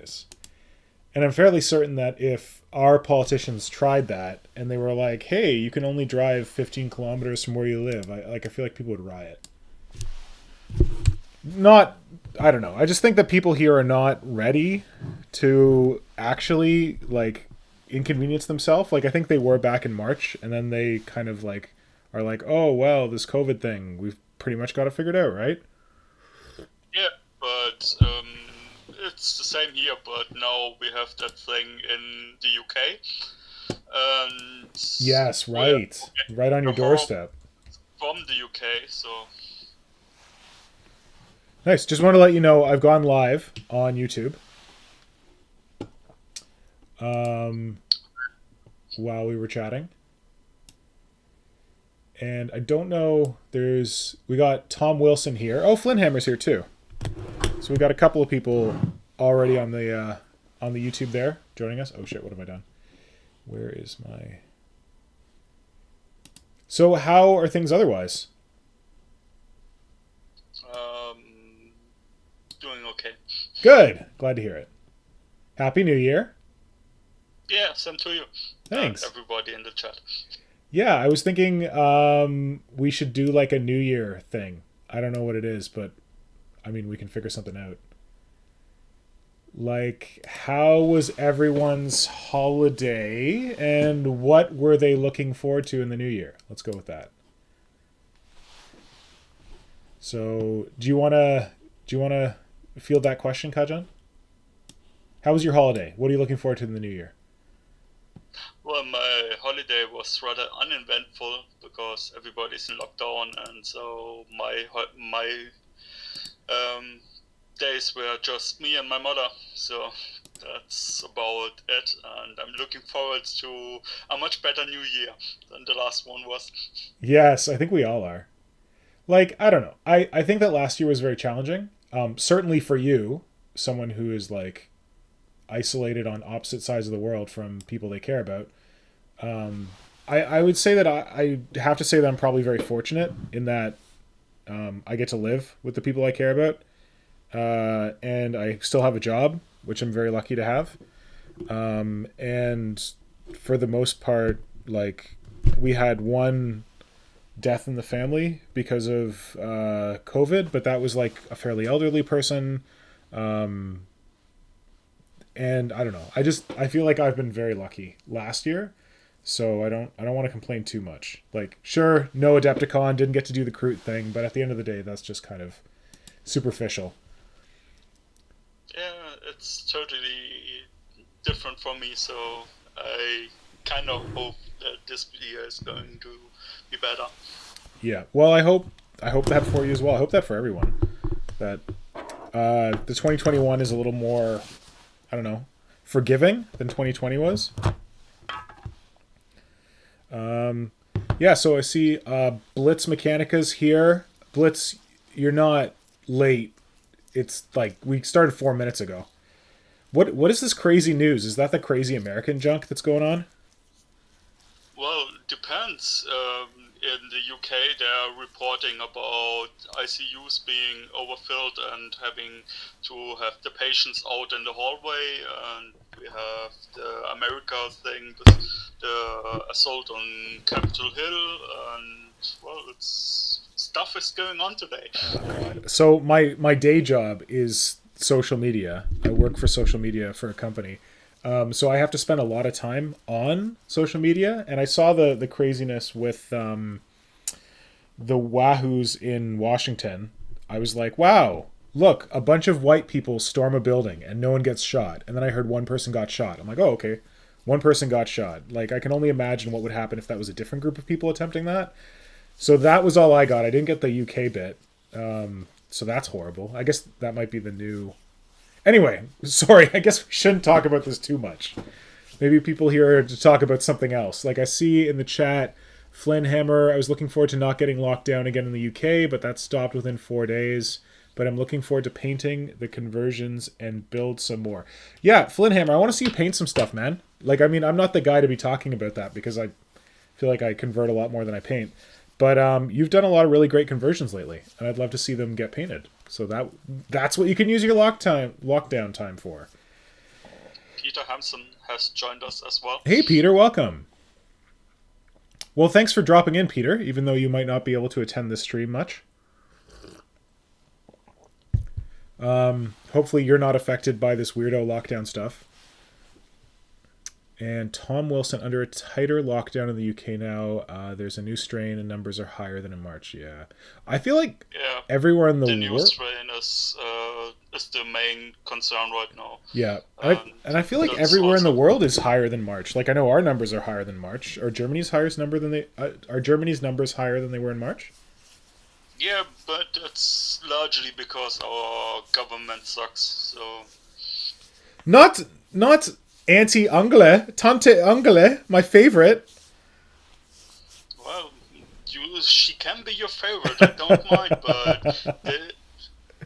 dangerous. And I'm fairly certain that if our politicians tried that and they were like, hey, you can only drive 15 kilometers from where you live, I feel like people would riot. Not, I don't know. I just think that people here are not ready to actually, like, inconvenience themselves. Like, I think they were back in March, and then they kind of, like, are like, oh, well, this COVID thing, we've pretty much got it figured out, right? Yeah, but it's the same here, but now we have that thing in the UK. And yes, right. Right on your doorstep. From the UK, so... Nice. Just want to let you know I've gone live on YouTube. While we were chatting. And I don't know, we got Tom Wilson here. Oh, Flynnhammer's here too. So we got a couple of people already on the YouTube there joining us. Oh shit, what have I done? Where is my... So how are things otherwise? Doing okay. Good. Glad to hear it. Happy New Year. Yeah, same to you. Thanks. And everybody in the chat. Yeah, I was thinking we should do like a New Year thing. I don't know what it is, but I mean, we can figure something out. Like, how was everyone's holiday and what were they looking forward to in the new year? Let's go with that. So, do you want to field that question, Kajan? How was your holiday? What are you looking forward to in the new year? Well, my holiday was rather uneventful because everybody's in lockdown, and so my days were just me and my mother. So that's about it, and I'm looking forward to a much better new year than the last one was. Yes, I think we all are. Like, I don't know. I think that last year was very challenging. Certainly for you, someone who is like isolated on opposite sides of the world from people they care about. I would say that I have to say that I'm probably very fortunate in that I get to live with the people I care about. And I still have a job, which I'm very lucky to have. And for the most part, like, we had one death in the family because of COVID, but that was like a fairly elderly person. And I don't know. I feel like I've been very lucky last year, so I don't want to complain too much. Like, sure, no Adepticon, didn't get to do the Kroot thing, but at the end of the day, that's just kind of superficial. Yeah, it's totally different for me, so I kind of hope that this year is going to be better. Yeah, well, I hope that for you as well. I hope that for everyone. That the 2021 is a little more, I don't know, forgiving than 2020 was. Yeah, so I see Blitz Mechanica's here. Blitz, you're not late. It's like we started 4 minutes ago. What is this crazy news? Is that the crazy American junk that's going on? Well, it depends. In the UK, they're reporting about ICUs being overfilled and having to have the patients out in the hallway. And we have the America thing with the assault on Capitol Hill. And, well, stuff is going on today. Oh, God. So my day job is social media. I work for social media for a company. So I have to spend a lot of time on social media, and I saw the craziness with the Wahoos in Washington. I was like, wow, look, a bunch of white people storm a building and no one gets shot. And then I heard one person got shot. I'm like, oh, okay, one person got shot. Like, I can only imagine what would happen if that was a different group of people attempting that. So that was all I got. I didn't get the UK bit. So that's horrible. I guess that might be the new... Anyway, sorry, I guess we shouldn't talk about this too much. Maybe people here to talk about something else. Like, I see in the chat, Flynnhammer, I was looking forward to not getting locked down again in the UK, but that stopped within 4 days. But I'm looking forward to painting the conversions and build some more. Yeah, Flynnhammer, I want to see you paint some stuff, man. Like, I mean, I'm not the guy to be talking about that because I feel like I convert a lot more than I paint. But you've done a lot of really great conversions lately, and I'd love to see them get painted. So that's what you can use your lockdown time for. Peter Hampson has joined us as well. Hey, Peter, welcome. Well, thanks for dropping in, Peter, even though you might not be able to attend this stream much. Hopefully you're not affected by this weirdo lockdown stuff. And Tom Wilson, under a tighter lockdown in the UK now, there's a new strain and numbers are higher than in March. Yeah. I feel like everywhere in the new world... strain is the main concern right now. Yeah. And I feel like everywhere in the world is higher than March. Like, I know our numbers are higher than March. Are Germany's numbers higher than they were in March? Yeah, but it's largely because our government sucks, so... Not Auntie Angele, Tante Angele, my favorite. Well, she can be your favorite, I don't mind, but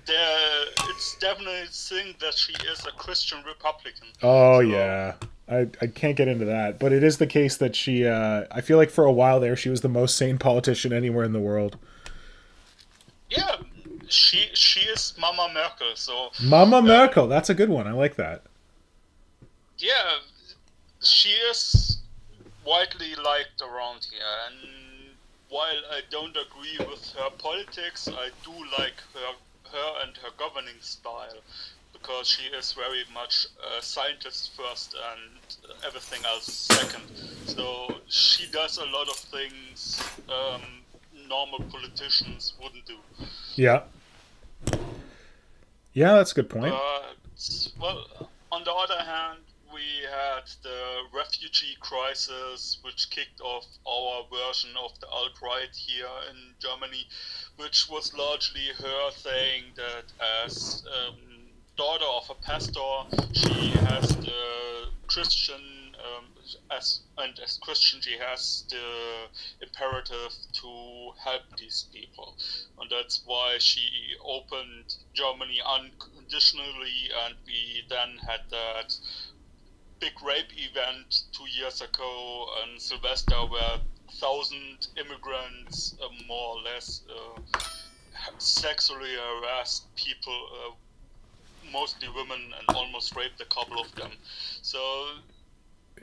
it's definitely a thing that she is a Christian Republican. Oh, so. Yeah. I can't get into that, but it is the case that she, I feel like for a while there, she was the most sane politician anywhere in the world. Yeah, she is Mama Merkel, so... Mama Merkel, that's a good one, I like that. Yeah, she is widely liked around here, and while I don't agree with her politics, I do like her and her governing style, because she is very much scientist first and everything else second. So she does a lot of things normal politicians wouldn't do. Yeah. Yeah, that's a good point. Well, on the other hand, we had the refugee crisis, which kicked off our version of the alt-right here in Germany, which was largely her saying that as daughter of a pastor, she has the Christian, as Christian, she has the imperative to help these people. And that's why she opened Germany unconditionally, and we then had that big rape event 2 years ago on Sylvester where 1,000 immigrants, more or less, sexually harassed people, mostly women, and almost raped a couple of them. So,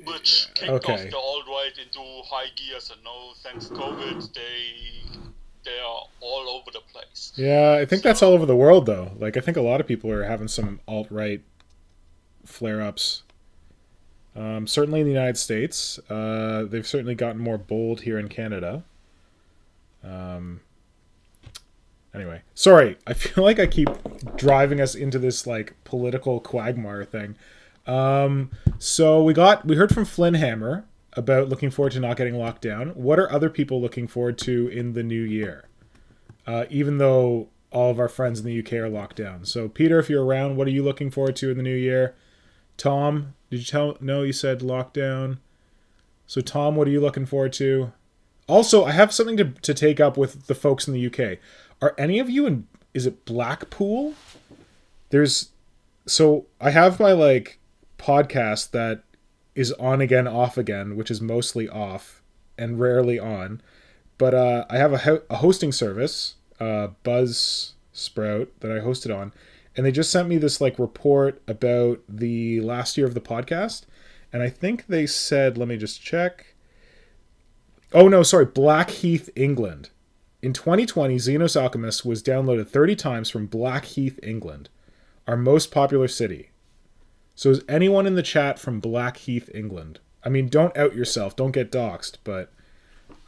which kicked off the alt-right into high gears, and now, thanks COVID, they are all over the place. Yeah, I think that's all over the world, though. Like, I think a lot of people are having some alt-right flare-ups. Certainly in the United States. They've certainly gotten more bold here in Canada. Anyway, sorry. I feel like I keep driving us into this like political quagmire thing. So we heard from Flynn Hammer about looking forward to not getting locked down. What are other people looking forward to in the new year? Even though all of our friends in the UK are locked down. So Peter, if you're around, what are you looking forward to in the new year? Tom, did you tell? No, you said lockdown. So Tom, what are you looking forward to? Also, I have something to take up with the folks in the UK. Are any of you in, is it Blackpool? So I have my like podcast that is on again, off again, which is mostly off and rarely on. But I have a hosting service, Buzzsprout, that I hosted on. And they just sent me this like report about the last year of the podcast. And I think they said, let me just check. Oh no, sorry, Blackheath, England. In 2020, Xenos Alchemist was downloaded 30 times from Blackheath, England, our most popular city. So is anyone in the chat from Blackheath, England? I mean, don't out yourself, don't get doxxed, but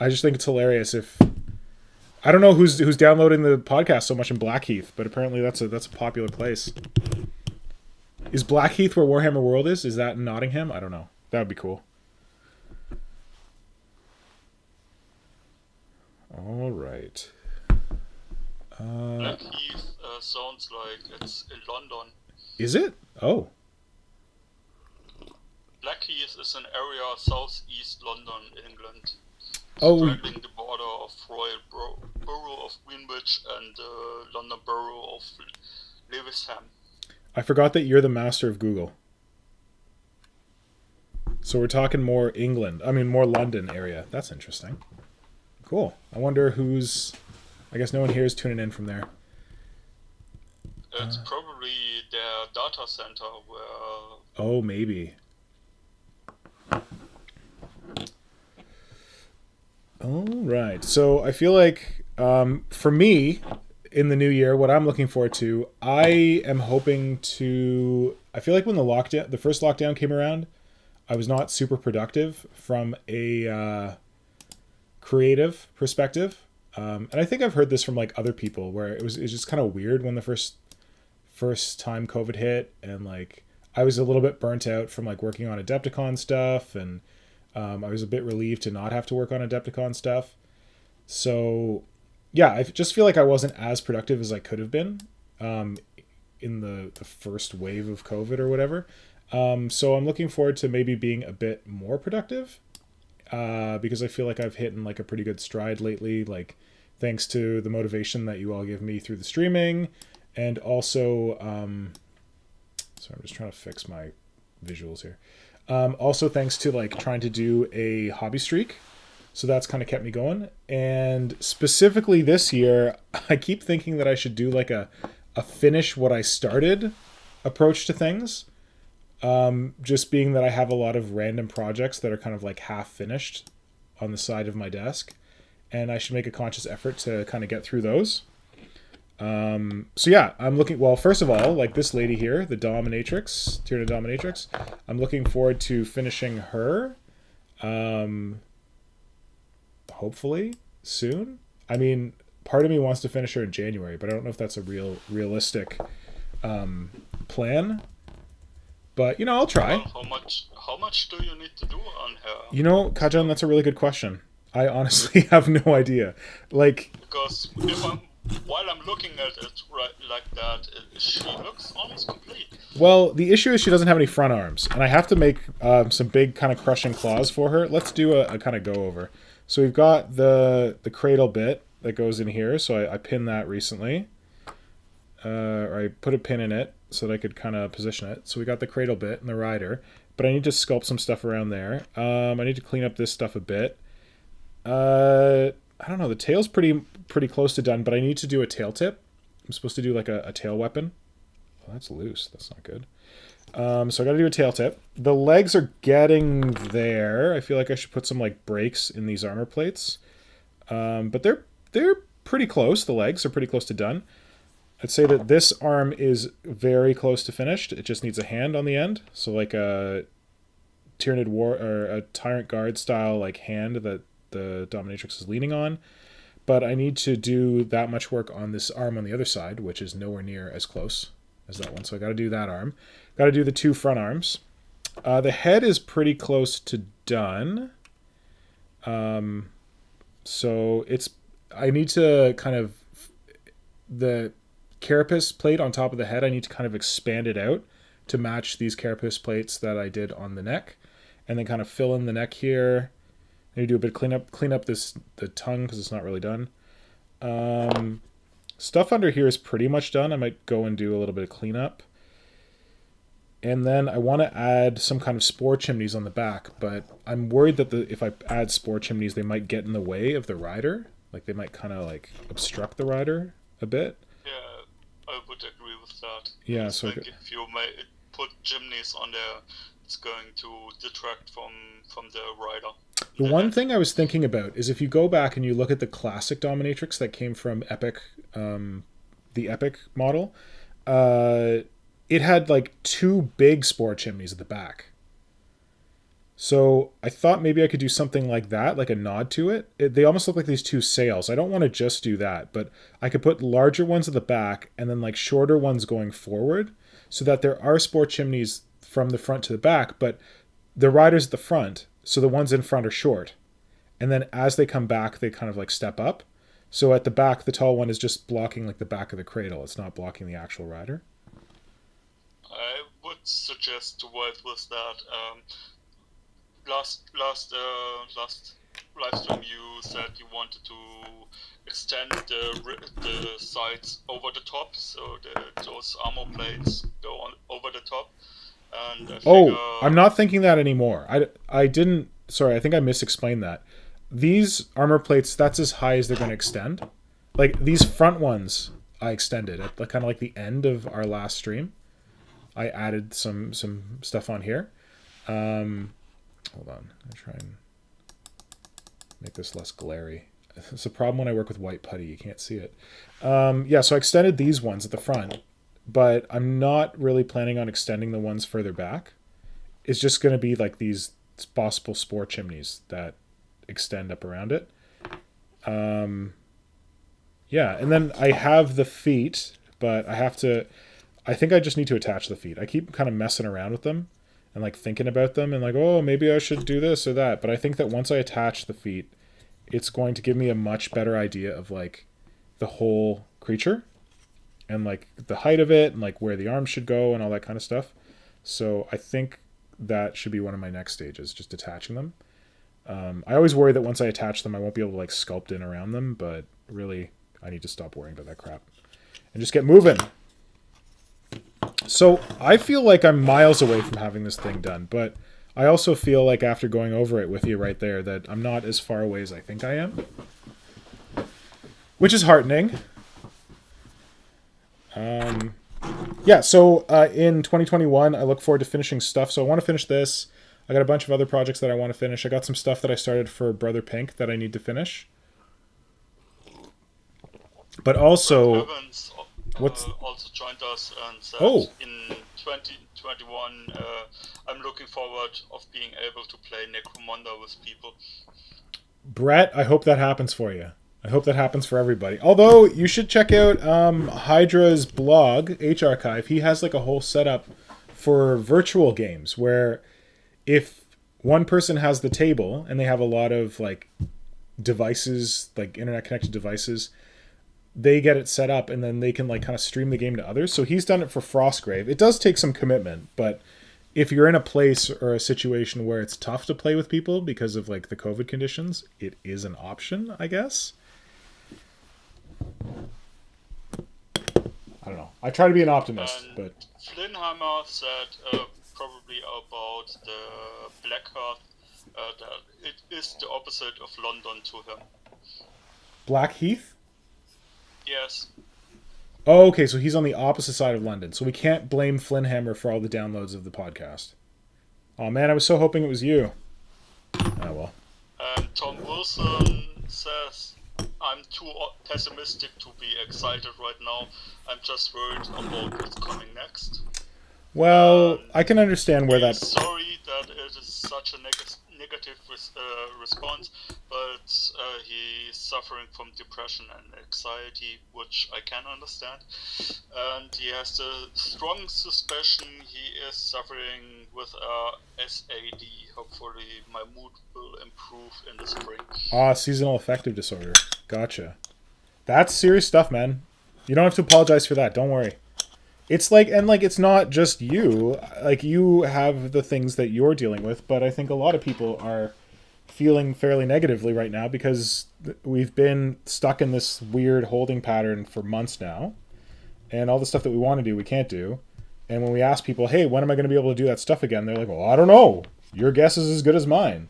I just think it's hilarious if... I don't know who's downloading the podcast so much in Blackheath, but apparently that's a popular place. Is Blackheath where Warhammer World is? Is that in Nottingham? I don't know. That would be cool. All right. Blackheath sounds like it's in London. Is it? Oh. Blackheath is an area southeast London, England. Straddling the border of Royal Borough of Greenwich and the London Borough of Lewisham. I forgot that you're the master of Google. So we're talking more more London area. That's interesting. Cool. I wonder who's... I guess no one here is tuning in from there. It's probably their data center where... Oh, maybe. right. So I feel like for me in the new year, what I'm looking forward to, I am hoping to. I feel like when the first lockdown came around, I was not super productive from a creative perspective, and I think I've heard this from like other people where it's just kind of weird when the first time COVID hit, and like I was a little bit burnt out from like working on Adepticon stuff, and I was a bit relieved to not have to work on Adepticon stuff. So yeah, I just feel like I wasn't as productive as I could have been um, in the first wave of COVID or whatever. So I'm looking forward to maybe being a bit more productive because I feel like I've hit in like a pretty good stride lately. Like thanks to the motivation that you all give me through the streaming, and also sorry, I'm just trying to fix my visuals here. Also thanks to like trying to do a hobby streak. So that's kind of kept me going. And specifically this year, I keep thinking that I should do like a finish what I started approach to things. Just being that I have a lot of random projects that are kind of like half finished on the side of my desk. And I should make a conscious effort to kind of get through those. So yeah, I'm looking, well, first of all, like this lady here, the Dominatrix, Tyranid Dominatrix, I'm looking forward to finishing her. Hopefully soon. I mean, part of me wants to finish her in January, but I don't know if that's a realistic plan. But you know, I'll try. Well, how much do you need to do on her? You know, Kajan, that's a really good question. I honestly have no idea. Like, Because while I'm looking at it right like that, she looks almost complete. well, the issue is she doesn't have any front arms, and I have to make some big kind of crushing claws for her. Let's do a kind of go over. So we've got the cradle bit that goes in here. So I pinned that recently. Or I put a pin in it so that I could kind of position it. So we got the cradle bit and the rider. But I need to sculpt some stuff around there. I need to clean up this stuff a bit. I don't know. The tail's pretty close to done, but I need to do a tail tip. I'm supposed to do like a tail weapon. Oh, that's loose. That's not good. So I got to do a tail tip. The legs are getting there. I feel like I should put some like brakes in these armor plates. But they're pretty close. The legs are pretty close to done. I'd say that this arm is very close to finished. It just needs a hand on the end. So like a Tyranid War or a Tyrant Guard style like hand that the Dominatrix is leaning on. But I need to do that much work on this arm on the other side, which is nowhere near as close as that one. So I got to do that arm. Got to do the two front arms. The head is pretty close to done. So I need to kind of, the carapace plate on top of the head, I need to kind of expand it out to match these carapace plates that I did on the neck, and then kind of fill in the neck here. I need to do a bit of clean up the tongue because it's not really done. Stuff under here is pretty much done. I might go and do a little bit of cleanup. And then I want to add some kind of spore chimneys on the back, but I'm worried that if I add spore chimneys, they might get in the way of the rider. Like they might kind of like obstruct the rider a bit. Yeah, I would agree with that. Yeah, it's so like if you may put chimneys on there, it's going to detract from the rider. The one thing I was thinking about is if you go back and you look at the classic Dominatrix that came from Epic, the Epic model, it had like two big spore chimneys at the back. So I thought maybe I could do something like that, like a nod to it. They almost look like these two sails. I don't want to just do that, but I could put larger ones at the back and then like shorter ones going forward so that there are spore chimneys from the front to the back, but the rider's at the front, so the ones in front are short. And then as they come back, they kind of like step up. So at the back, the tall one is just blocking like the back of the cradle. It's not blocking the actual rider. I would suggest to work with that. Last live stream you said you wanted to extend the sides over the top, so those armor plates go on over the top. And I figure, I'm not thinking that anymore. I didn't. Sorry, I think I misexplained that. These armor plates, that's as high as they're going to extend. Like these front ones, I extended at kind of like the end of our last stream. I added some stuff on here. Hold on, I'm gonna try and make this less glary. It's a problem when I work with white putty. You can't see it. Yeah, so I extended these ones at the front, but I'm not really planning on extending the ones further back. It's just going to be like these possible spore chimneys that extend up around it. Yeah, and then I have the feet, but I think I just need to attach the feet. I keep kind of messing around with them and like thinking about them and like, oh, maybe I should do this or that. But I think that once I attach the feet, it's going to give me a much better idea of like the whole creature and like the height of it and like where the arms should go and all that kind of stuff. So I think that should be one of my next stages, just attaching them. I always worry that once I attach them, I won't be able to like sculpt in around them, but really I need to stop worrying about that crap and just get moving. So I feel like I'm miles away from having this thing done, but I also feel like after going over it with you right there that I'm not as far away as I think I am, which is heartening. Yeah, so in 2021, I look forward to finishing stuff. So I want to finish this. I got a bunch of other projects that I want to finish. I got some stuff that I started for Brother Pink that I need to finish. But also... Evans what's also joined us and said in 2021 I'm looking forward of being able to play Necromunda with people. Brett, I hope that happens for you. I hope that happens for everybody. Although, you should check out Hydra's blog, H-Archive. He has like a whole setup for virtual games where if one person has the table and they have a lot of like devices, like internet connected devices, they get it set up and then they can like kind of stream the game to others. So he's done it for Frostgrave. It does take some commitment, but if you're in a place or a situation where it's tough to play with people because of like the COVID conditions, it is an option, I guess. I don't know. I try to be an optimist, but Flinheimer said probably about the Blackhearth that it is the opposite of London to him. Blackheath? Yes. Oh, okay, so he's on the opposite side of London. So we can't blame Flinhammer for all the downloads of the podcast. Oh man, I was so hoping it was you. Oh well. And Tom Wilson says, I'm too pessimistic to be excited right now. I'm just worried about what's coming next. Well, I can understand where that... Sorry that it is such a negative response, but he's suffering from depression and anxiety, which I can understand. And he has the strong suspicion he is suffering with SAD. Hopefully my mood will improve in the spring. Seasonal affective disorder. Gotcha. That's serious stuff, man. You don't have to apologize for that. Don't worry. It's like, and like, it's not just you. Like, you have the things that you're dealing with, but I think a lot of people are feeling fairly negatively right now because we've been stuck in this weird holding pattern for months now. And all the stuff that we want to do, we can't do. And when we ask people, hey, when am I going to be able to do that stuff again? They're like, well, I don't know. Your guess is as good as mine.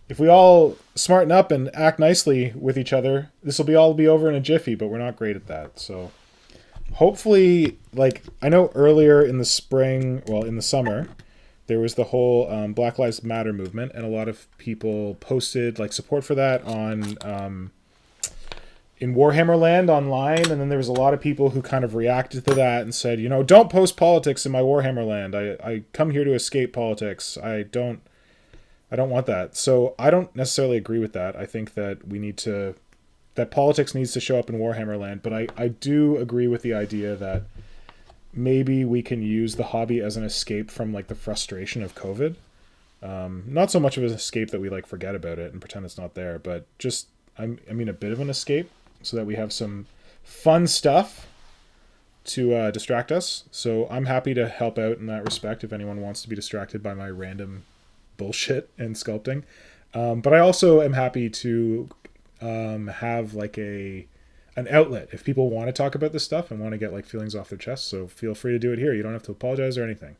If we all smarten up and act nicely with each other, this will all be over in a jiffy, but we're not great at that. So hopefully, like, I know earlier in the spring, well, in the summer, there was the whole Black Lives Matter movement, and a lot of people posted like support for that on in Warhammer Land online, and then there was a lot of people who kind of reacted to that and said, you know, don't post politics in my Warhammer Land. I come here to escape politics. I don't want that. So I don't necessarily agree with that. I think that that politics needs to show up in Warhammer Land, but I do agree with the idea that maybe we can use the hobby as an escape from like the frustration of COVID. Not so much of an escape that we like forget about it and pretend it's not there, but just, I mean, a bit of an escape so that we have some fun stuff to distract us. So I'm happy to help out in that respect if anyone wants to be distracted by my random bullshit and sculpting. But I also am happy to have like an outlet if people want to talk about this stuff and want to get like feelings off their chest. So feel free to do it here. You don't have to apologize or anything.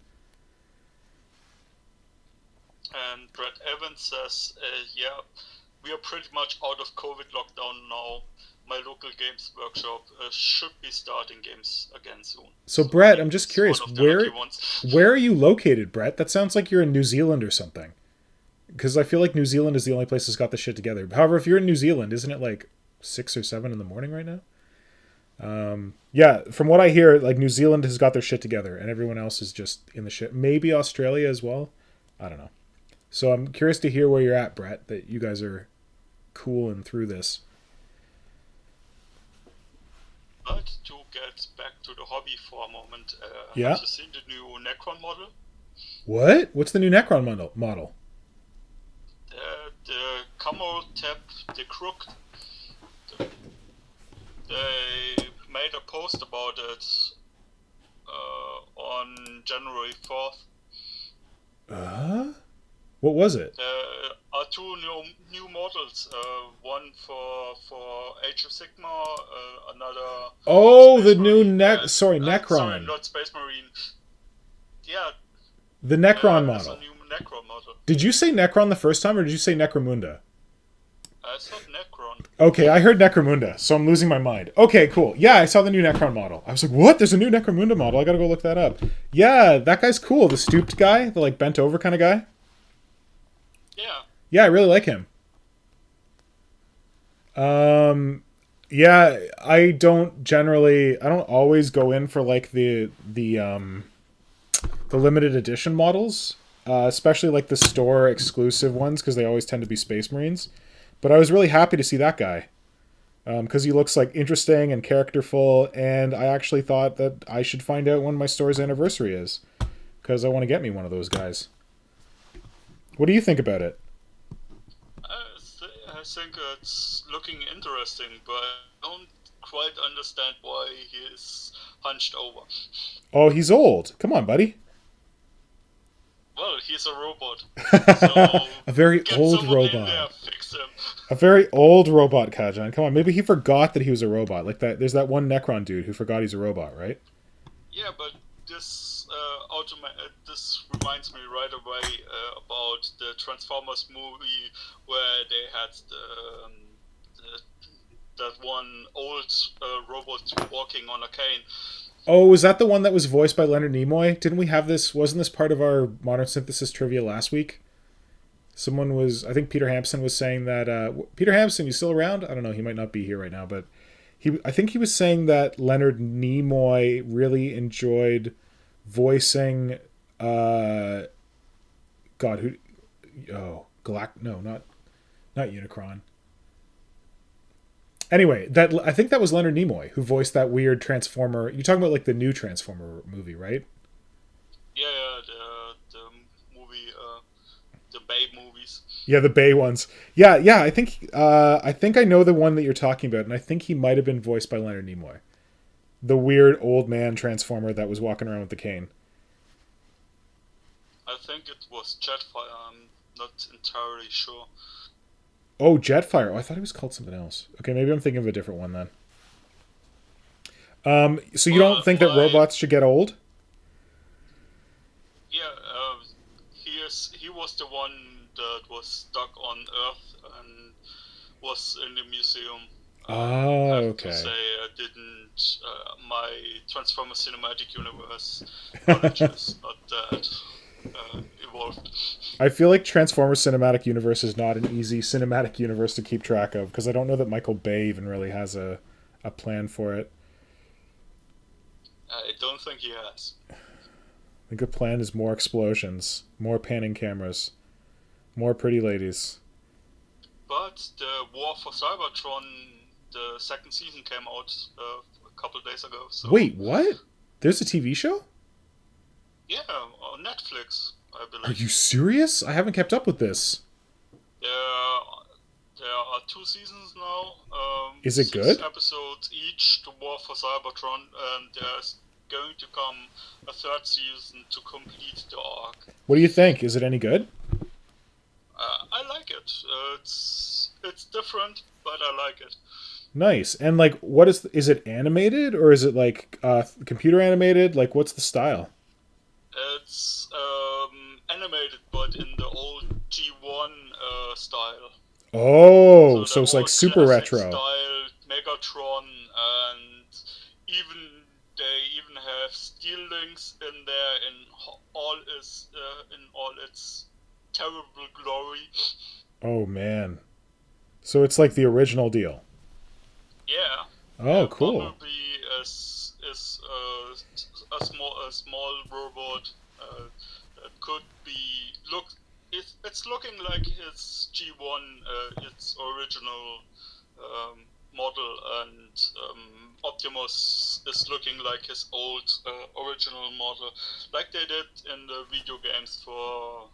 And Brett Evans says, yeah, we are pretty much out of COVID lockdown now. My local games workshop should be starting games again soon. So Brett, I'm just curious, where are you located, Brett? That sounds like you're in New Zealand or something. Because I feel like New Zealand is the only place that's got the shit together. However, if you're in New Zealand, isn't it like 6 or 7 in the morning right now? Yeah, from what I hear, like New Zealand has got their shit together, and everyone else is just in the shit. Maybe Australia as well. I don't know. So I'm curious to hear where you're at, Brett. That you guys are cool and through this. But to get back to the hobby for a moment, have Yeah. you seen the new Necron model? What? What's the new Necron model? The Camo Tab, the Crook, they made a post about it on January 4th. What was it? There are two new models. One for Age of Sigma, another. Oh, Space the new Marine, Necron. Sorry, sorry, Necron. not Space Marine. Yeah, The Necron there's model. a new Necron model. Did you say Necron the first time, or did you say Necromunda? I said Necron. Okay, I heard Necromunda, so I'm losing my mind. Okay, cool. Yeah, I saw the new Necron model. I was like, what? There's a new Necromunda model. I gotta go look that up. Yeah, that guy's cool. The stooped guy, the like bent over kind of guy. Yeah. Yeah, I really like him. Yeah, I don't always go in for like the limited edition models, especially like the store exclusive ones because they always tend to be Space Marines. But I was really happy to see that guy because he looks like interesting and characterful, and I actually thought that I should find out when my store's anniversary is because I want to get me one of those guys. What do you think about it? I think it's looking interesting, but I don't quite understand why he is hunched over. Oh, he's old. Come on, buddy. Well, he's a robot. So A very get old someone in robot. there, fix him. A very old robot, Kajan. Come on, maybe he forgot that he was a robot. Like that, there's that one Necron dude who forgot he's a robot, right? Yeah, but this this reminds me right away about the Transformers movie where they had that one old robot walking on a cane. Oh, was that the one that was voiced by Leonard Nimoy? Didn't we have this? Wasn't this part of our Modern Synthesis trivia last week? Someone was, I think Peter Hampson was saying that. Peter Hampson, you still around? I don't know. He might not be here right now, but I think he was saying that Leonard Nimoy really enjoyed voicing. God, who? Oh, no, not Unicron. Anyway, that I think that was Leonard Nimoy who voiced that weird Transformer. You're talking about like the new Transformer movie, right? Yeah, the movie, the Bay movies. Yeah, the Bay ones. Yeah. I think I know the one that you're talking about, and I think he might have been voiced by Leonard Nimoy, the weird old man Transformer that was walking around with the cane. I think it was Jetfire. I'm not entirely sure. Oh, Jetfire. Oh, I thought he was called something else. Okay, maybe I'm thinking of a different one then. So you don't think that robots should get old? Yeah, he was the one that was stuck on Earth and was in the museum. Oh, I have okay. to say, I didn't. My Transformer Cinematic Universe knowledge is not that evolved. I feel like Transformers Cinematic Universe is not an easy cinematic universe to keep track of because I don't know that Michael Bay even really has a plan for it. I don't think he has. I think the plan is more explosions, more panning cameras, more pretty ladies. But the War for Cybertron, the second season came out a couple of days ago. So wait, what? There's a TV show? yeah, on Netflix, I believe. Are you serious? I haven't kept up with this. There are 2 seasons now. Is it 6 good? episodes each, The War for Cybertron, and there's going to come a 3rd season to complete the arc. What do you think? Is it any good? I like it. It's different, but I like it. Nice. And like, what is it animated or is it like computer animated? Like, what's the style? It's animated, but in the old G1 style. Oh, so it's the like old super classic retro. style Megatron, and they even have steel links in there in all its terrible glory. Oh man. So it's like the original deal. Yeah, Oh, cool. Bumblebee is a small robot that could be look. It's looking like his G1, its original model, and Optimus is looking like his old original model, like they did in the video games for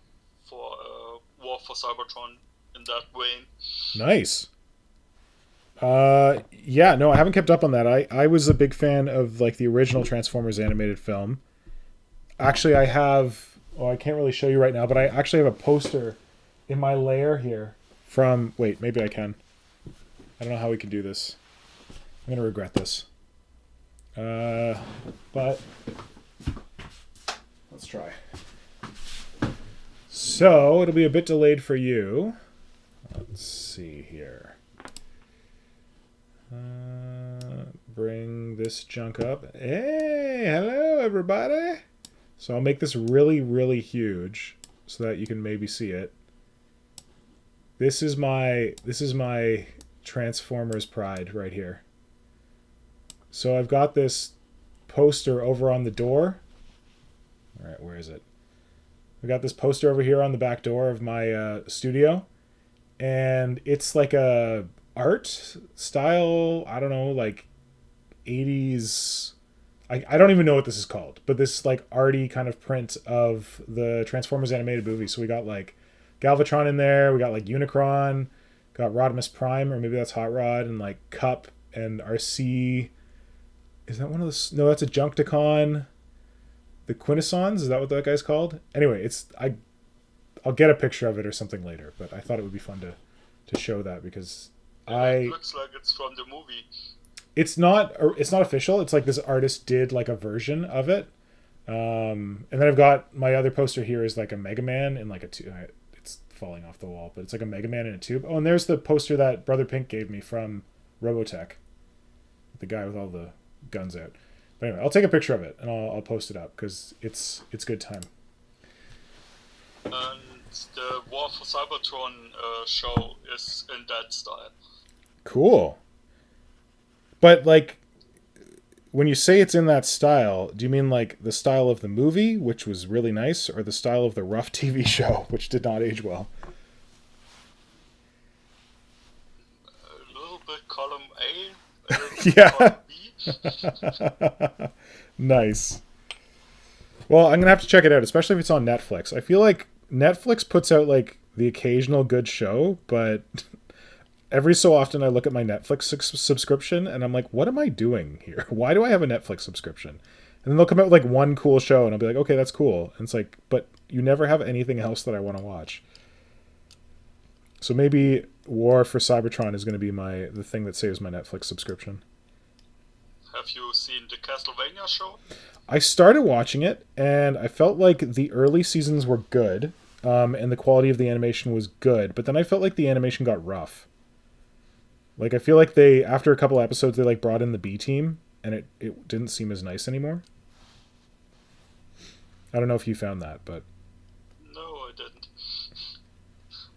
War for Cybertron in that vein. Nice. Yeah, no, I haven't kept up on that. I was a big fan of like the original Transformers animated film. Actually, I have. Oh, I can't really show you right now, but I actually have a poster in my lair here from. Wait, maybe I can. I don't know how we can do this. I'm gonna regret this. But let's try. So it'll be a bit delayed for you. Let's see here. Bring this junk up. Hey, hello everybody. So I'll make this really, really huge so that you can maybe see it. This is my Transformers pride right here. So I've got this poster over on the door. All right, where is it? I got this poster over here on the back door of my studio, and it's like a art style. I don't know, like 80s. I don't even know what this is called, but this like arty kind of print of the Transformers animated movie. So we got like Galvatron in there. We got like Unicron. Got Rodimus Prime, or maybe that's Hot Rod, and like Cup and RC. Is that one of the? No, that's a Junkticon. The Quintessons, is that what that guy's called? Anyway, I'll get a picture of it or something later, but I thought it would be fun to show that because It looks like it's from the movie. It's not official. It's like this artist did like a version of it. And then I've got my other poster here is like a Mega Man in like a tube. It's falling off the wall, but it's like a Mega Man in a tube. Oh, and there's the poster that Brother Pink gave me from Robotech. The guy with all the guns out. But anyway, I'll take a picture of it and I'll post it up because it's good time. And the War for Cybertron show is in that style. Cool. But like, when you say it's in that style, do you mean like the style of the movie, which was really nice, or the style of the rough TV show, which did not age well? A little bit column A, a little bit Yeah. column B. Nice. Well, I'm gonna have to check it out, especially if it's on Netflix. I feel like Netflix puts out like the occasional good show, but every so often I look at my Netflix subscription and I'm like, what am I doing here? Why do I have a Netflix subscription? And then they'll come out with like one cool show and I'll be like, okay, that's cool. And it's like, but you never have anything else that I want to watch. So maybe War for Cybertron is going to be the thing that saves my Netflix subscription. Have you seen the Castlevania show? I started watching it and I felt like the early seasons were good, and the quality of the animation was good, but then I felt like the animation got rough. Like I feel like they, after a couple episodes, they like brought in the B team and it didn't seem as nice anymore. I don't know if you found that, but No, I didn't.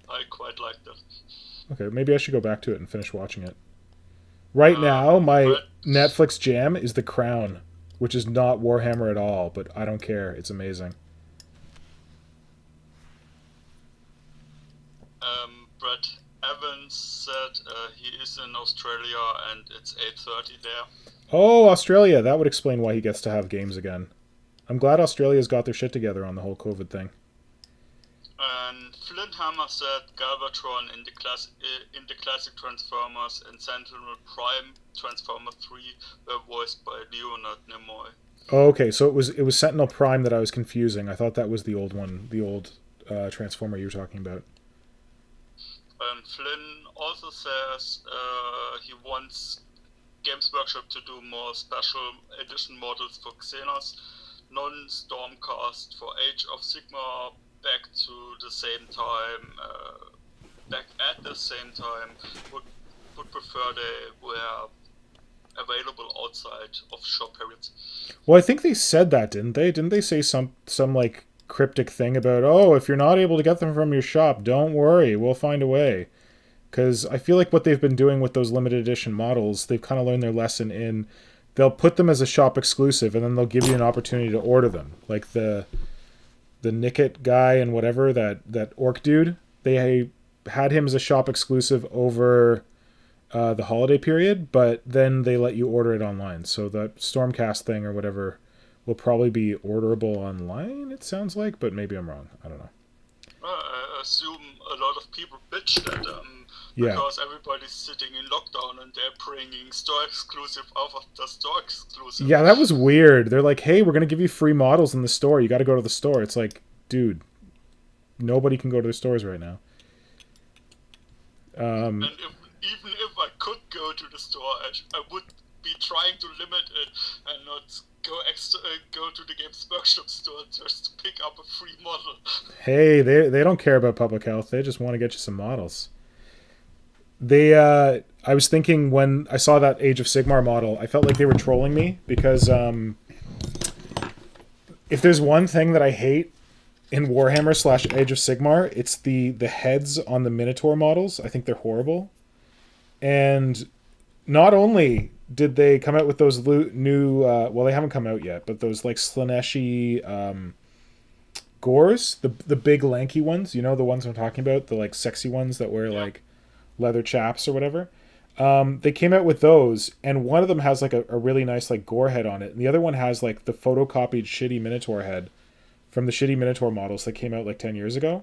I quite liked it. okay, maybe I should go back to it and finish watching it. Right now, my Netflix jam is The Crown, which is not Warhammer at all, but I don't care. It's amazing. Brett Evans said he is in Australia and it's 8:30 there. Oh, Australia. That would explain why he gets to have games again. I'm glad Australia's got their shit together on the whole COVID thing. And Flinthammer said Galvatron in the classic Transformers and Sentinel Prime Transformer 3 were voiced by Leonard Nimoy. Oh, okay, so it was Sentinel Prime that I was confusing. I thought that was the old one, the old Transformer you were talking about. And Flynn also says he wants Games Workshop to do more special edition models for Xenos, non-Stormcast for Age of Sigmar, back at the same time, would prefer they were available outside of shop periods. Well, I think they said that, didn't they? Didn't they say some like cryptic thing about, oh, if you're not able to get them from your shop, don't worry, we'll find a way. Because I feel like what they've been doing with those limited edition models, they've kind of learned their lesson in, they'll put them as a shop exclusive, and then they'll give you an opportunity to order them. Like the Nickit guy and whatever, that orc dude, they had him as a shop exclusive over the holiday period, but then they let you order it online. So the Stormcast thing or whatever will probably be orderable online, it sounds like, but maybe I'm wrong. I don't know. I assume a lot of people bitched at them Yeah. because everybody's sitting in lockdown and they're bringing store exclusive off of the store exclusive. Yeah, that was weird. They're like, hey, we're going to give you free models in the store. You got to go to the store. It's like, dude, nobody can go to the stores right now. And even if I could go to the store, I would be trying to limit it and not go to the Games Workshop store just to pick up a free model. Hey, they don't care about public health. They just want to get you some models. I was thinking when I saw that Age of Sigmar model, I felt like they were trolling me because if there's one thing that I hate in Warhammer / Age of Sigmar, it's the heads on the Minotaur models. I think they're horrible. And not only did they come out with those new, well, they haven't come out yet, but those like Slaneshi Gores, the big lanky ones, you know, the ones I'm talking about, the like sexy ones that wear like leather chaps or whatever. They came out with those, and one of them has like a really nice like gore head on it, and the other one has like the photocopied shitty Minotaur head from the shitty Minotaur models that came out like 10 years ago.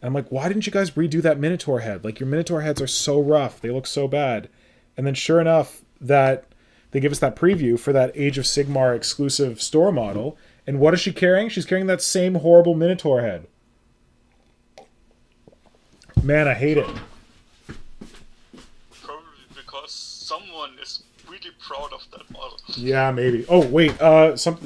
And I'm like, why didn't you guys redo that Minotaur head? Like, your Minotaur heads are so rough. They look so bad. And then sure enough, that they give us that preview for that Age of Sigmar exclusive store model. And what is she carrying? She's carrying that same horrible Minotaur head. Man, I hate it. Probably because someone is really proud of that model. Yeah, maybe. Oh, wait.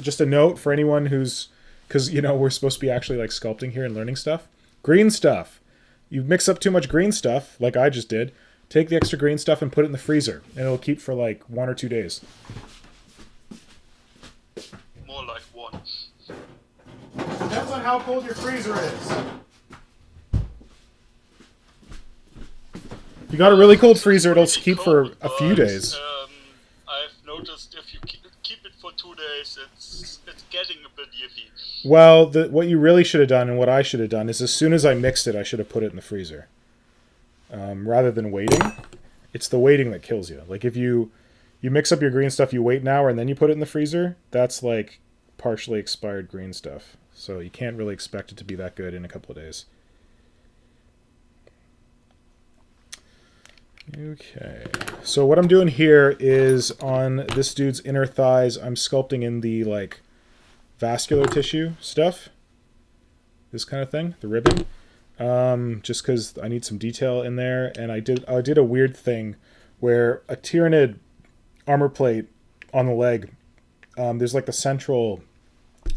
Just a note for anyone who's... Because, you know, we're supposed to be actually, like, sculpting here and learning stuff. Green stuff. You mix up too much green stuff, like I just did. Take the extra green stuff and put it in the freezer. And it'll keep for, like, 1 or 2 days. More like 1. Depends on how cold your freezer is. If you got a really cold freezer, it'll keep for a few days. I've noticed if you keep it for 2 days, it's getting a bit yiffy. Well, what you really should have done, and what I should have done, is as soon as I mixed it, I should have put it in the freezer. Rather than waiting. It's the waiting that kills you. Like, if you mix up your green stuff, you wait an hour, and then you put it in the freezer, that's like partially expired green stuff. So you can't really expect it to be that good in a couple of days. Okay, so what I'm doing here is on this dude's inner thighs, I'm sculpting in the, like, vascular tissue stuff. This kind of thing, the ribbing. Just because I need some detail in there. And I did a weird thing where a Tyranid armor plate on the leg, there's, like, the central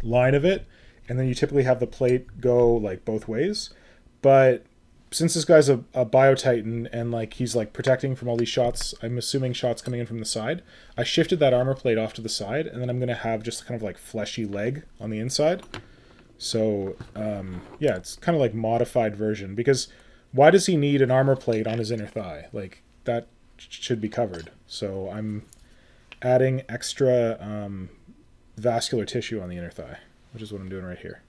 line of it, and then you typically have the plate go, like, both ways. But since this guy's a Bio-Titan and like he's like protecting from all these shots, I'm assuming shots coming in from the side, I shifted that armor plate off to the side, and then I'm going to have just kind of like fleshy leg on the inside. So, yeah, it's kind of like modified version, because why does he need an armor plate on his inner thigh? Like, that should be covered. So I'm adding extra vascular tissue on the inner thigh, which is what I'm doing right here.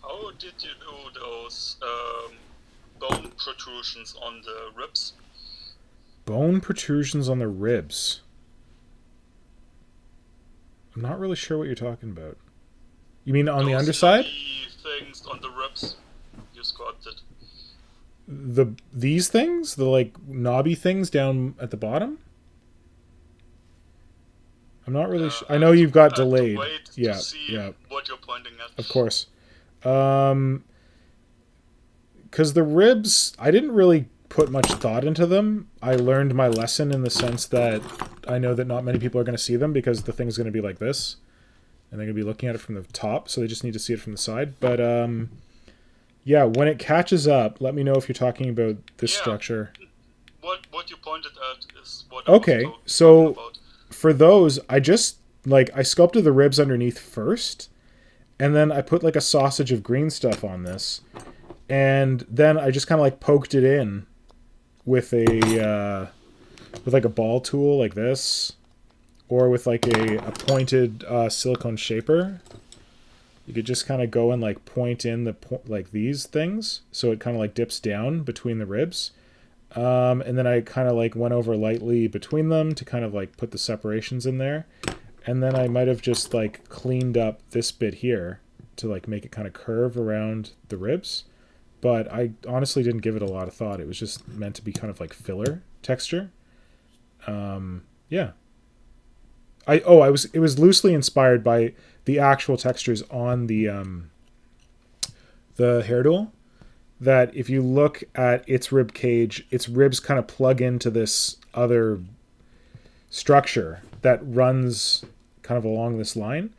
How did you do those bone protrusions on the ribs? Bone protrusions on the ribs? I'm not really sure what you're talking about. You mean on the underside? Things on the ribs you sculpted. These things? The like knobby things down at the bottom? I'm not really sure. I know you've got delayed. Yeah, to see what you're pointing at. Of course. Because the ribs, I didn't really put much thought into them. I learned my lesson in the sense that I know that not many people are going to see them because the thing's going to be like this. And they're going to be looking at it from the top, so they just need to see it from the side. But, yeah, when it catches up, let me know if you're talking about this structure. What you pointed at is what okay, I was so about. For those, I just, like, I sculpted the ribs underneath first. and then I put like a sausage of green stuff on this, and then I just kind of like poked it in with with like a ball tool like this, or with like a pointed silicone shaper. You could just kind of go and like point in like these things, so it kind of like dips down between the ribs. And then I kind of like went over lightly between them to kind of like put the separations in there. And then I might have just like cleaned up this bit here to like make it kind of curve around the ribs. But I honestly didn't give it a lot of thought. It was just meant to be kind of like filler texture. Yeah. It was loosely inspired by the actual textures on the hair tool. That if you look at its rib cage, its ribs kind of plug into this other structure that runs kind of along this line.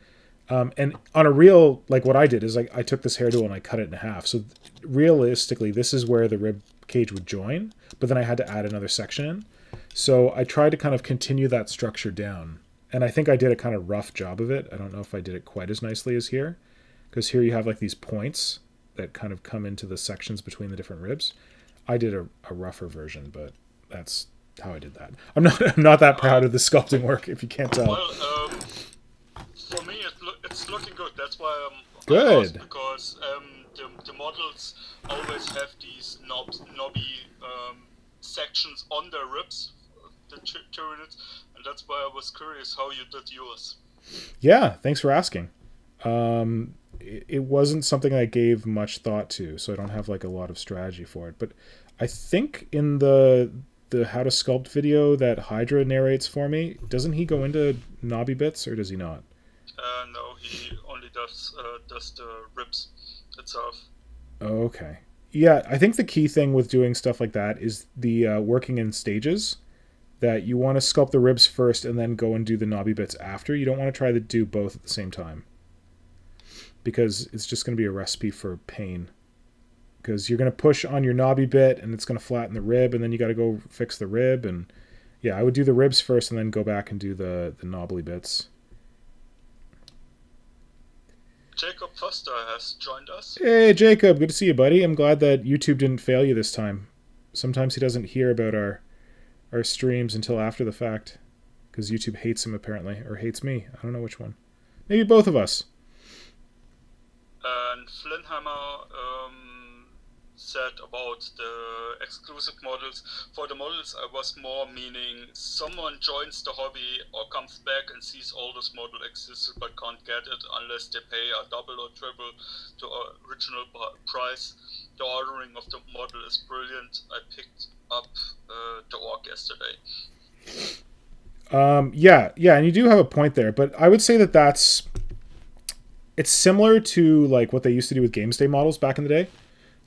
And on a real, like what I did is like I took this hair tool and I cut it in half. So realistically, this is where the rib cage would join, but then I had to add another section in. So I tried to kind of continue that structure down. And I think I did a kind of rough job of it. I don't know if I did it quite as nicely as here, because here you have like these points that kind of come into the sections between the different ribs. I did a rougher version, but that's how I did that. I'm not that proud of the sculpting work, if you can't tell. Well, for me, it's looking good. That's why I'm good, because the models always have these knobby sections on their ribs, the Tyranids, and that's why I was curious how you did yours. Yeah, thanks for asking. It wasn't something I gave much thought to, so I don't have like a lot of strategy for it. But I think in the how to sculpt video that Hydra narrates for me, doesn't he go into knobby bits, or does he not? No, he only does the ribs itself. Okay. Yeah, I think the key thing with doing stuff like that is the working in stages. That you want to sculpt the ribs first and then go and do the knobby bits after. You don't want to try to do both at the same time, because it's just going to be a recipe for pain. Because you're going to push on your knobby bit and it's going to flatten the rib, and then you got to go fix the rib. And yeah, I would do the ribs first and then go back and do the knobbly bits. Jacob Foster has joined us. Hey, Jacob. Good to see you, buddy. I'm glad that YouTube didn't fail you this time. Sometimes he doesn't hear about our streams until after the fact, because YouTube hates him apparently, or hates me. I don't know which one. Maybe both of us. And Flinhammer said about the exclusive models. For the models, I was more meaning someone joins the hobby or comes back and sees all this model existed but can't get it unless they pay a double or triple the original price. The ordering of the model is brilliant. I picked up the orc yesterday. Yeah, and you do have a point there, but I would say that it's similar to like what they used to do with Games Day models back in the day.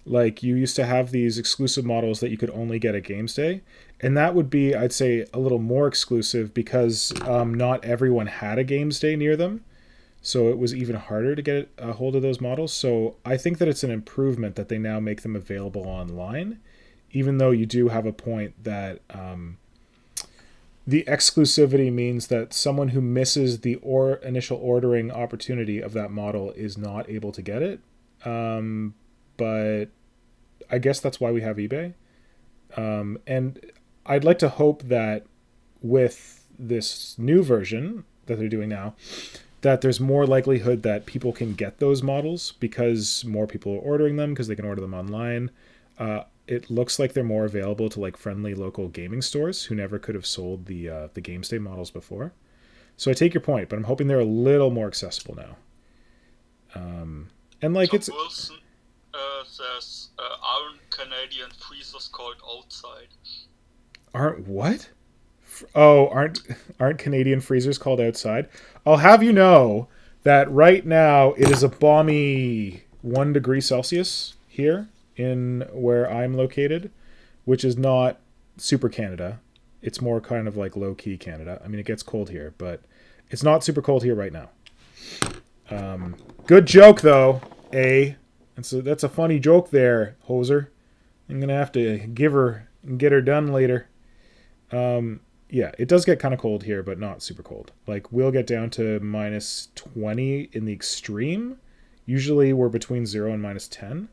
Like you used to have these exclusive models that you could only get at Games Day, and that would be, I'd say, a little more exclusive because not everyone had a Games Day near them, so it was even harder to get a hold of those models. So I think that it's an improvement that they now make them available online, even though you do have a point that the exclusivity means that someone who misses the initial ordering opportunity of that model is not able to get it. But I guess that's why we have eBay. And I'd like to hope that with this new version that they're doing now, that there's more likelihood that people can get those models because more people are ordering them because they can order them online. It looks like they're more available to like friendly local gaming stores who never could have sold the Games Day models before. So I take your point, but I'm hoping they're a little more accessible now. And like Tom Wilson says aren't Canadian freezers called outside? Aren't what? Oh, aren't Canadian freezers called outside? I'll have you know that right now it is a balmy 1 degree Celsius here in where I'm located, which is not super Canada. It's more kind of like low-key Canada. I mean, it gets cold here, but it's not super cold here right now. Good joke, though, eh? And so that's a funny joke there, hoser. I'm going to have to give her and get her done later. Yeah, it does get kind of cold here, but not super cold. Like, we'll get down to minus 20 in the extreme Usually we're between 0 and -10.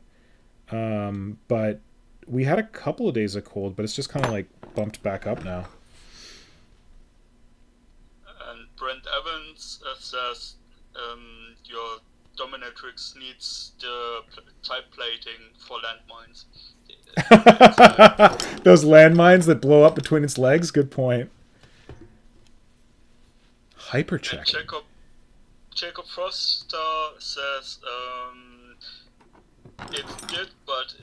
But we had a couple of days of cold, but it's just kind of like bumped back up now. And Brent Evans says your Dominatrix needs the type plating for landmines. Those landmines that blow up between its legs. Good point. Hyper check. Jacob Foster says it did, but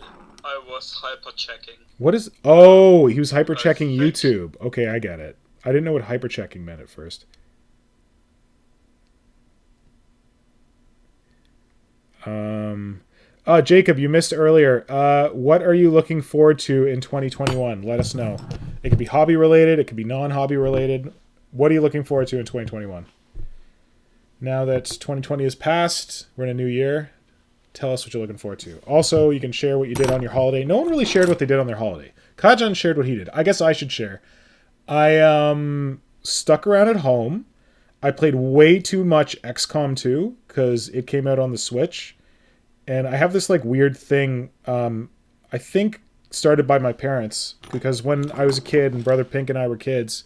I was hyper checking. What is? Oh, he was hyper checking YouTube. Okay, I get it. I didn't know what hyper checking meant at first. Jacob, you missed earlier. What are you looking forward to in 2021? Let us know. It could be hobby related. It could be non-hobby related. What are you looking forward to in 2021? Now that 2020 is past, we're in a new year. Tell us what you're looking forward to. Also, you can share what you did on your holiday. No one really shared what they did on their holiday. Kajan shared what he did. I guess I should share. I stuck around at home. I played way too much XCOM 2 because it came out on the Switch. And I have this like weird thing, I think started by my parents, because when I was a kid and Brother Pink and I were kids,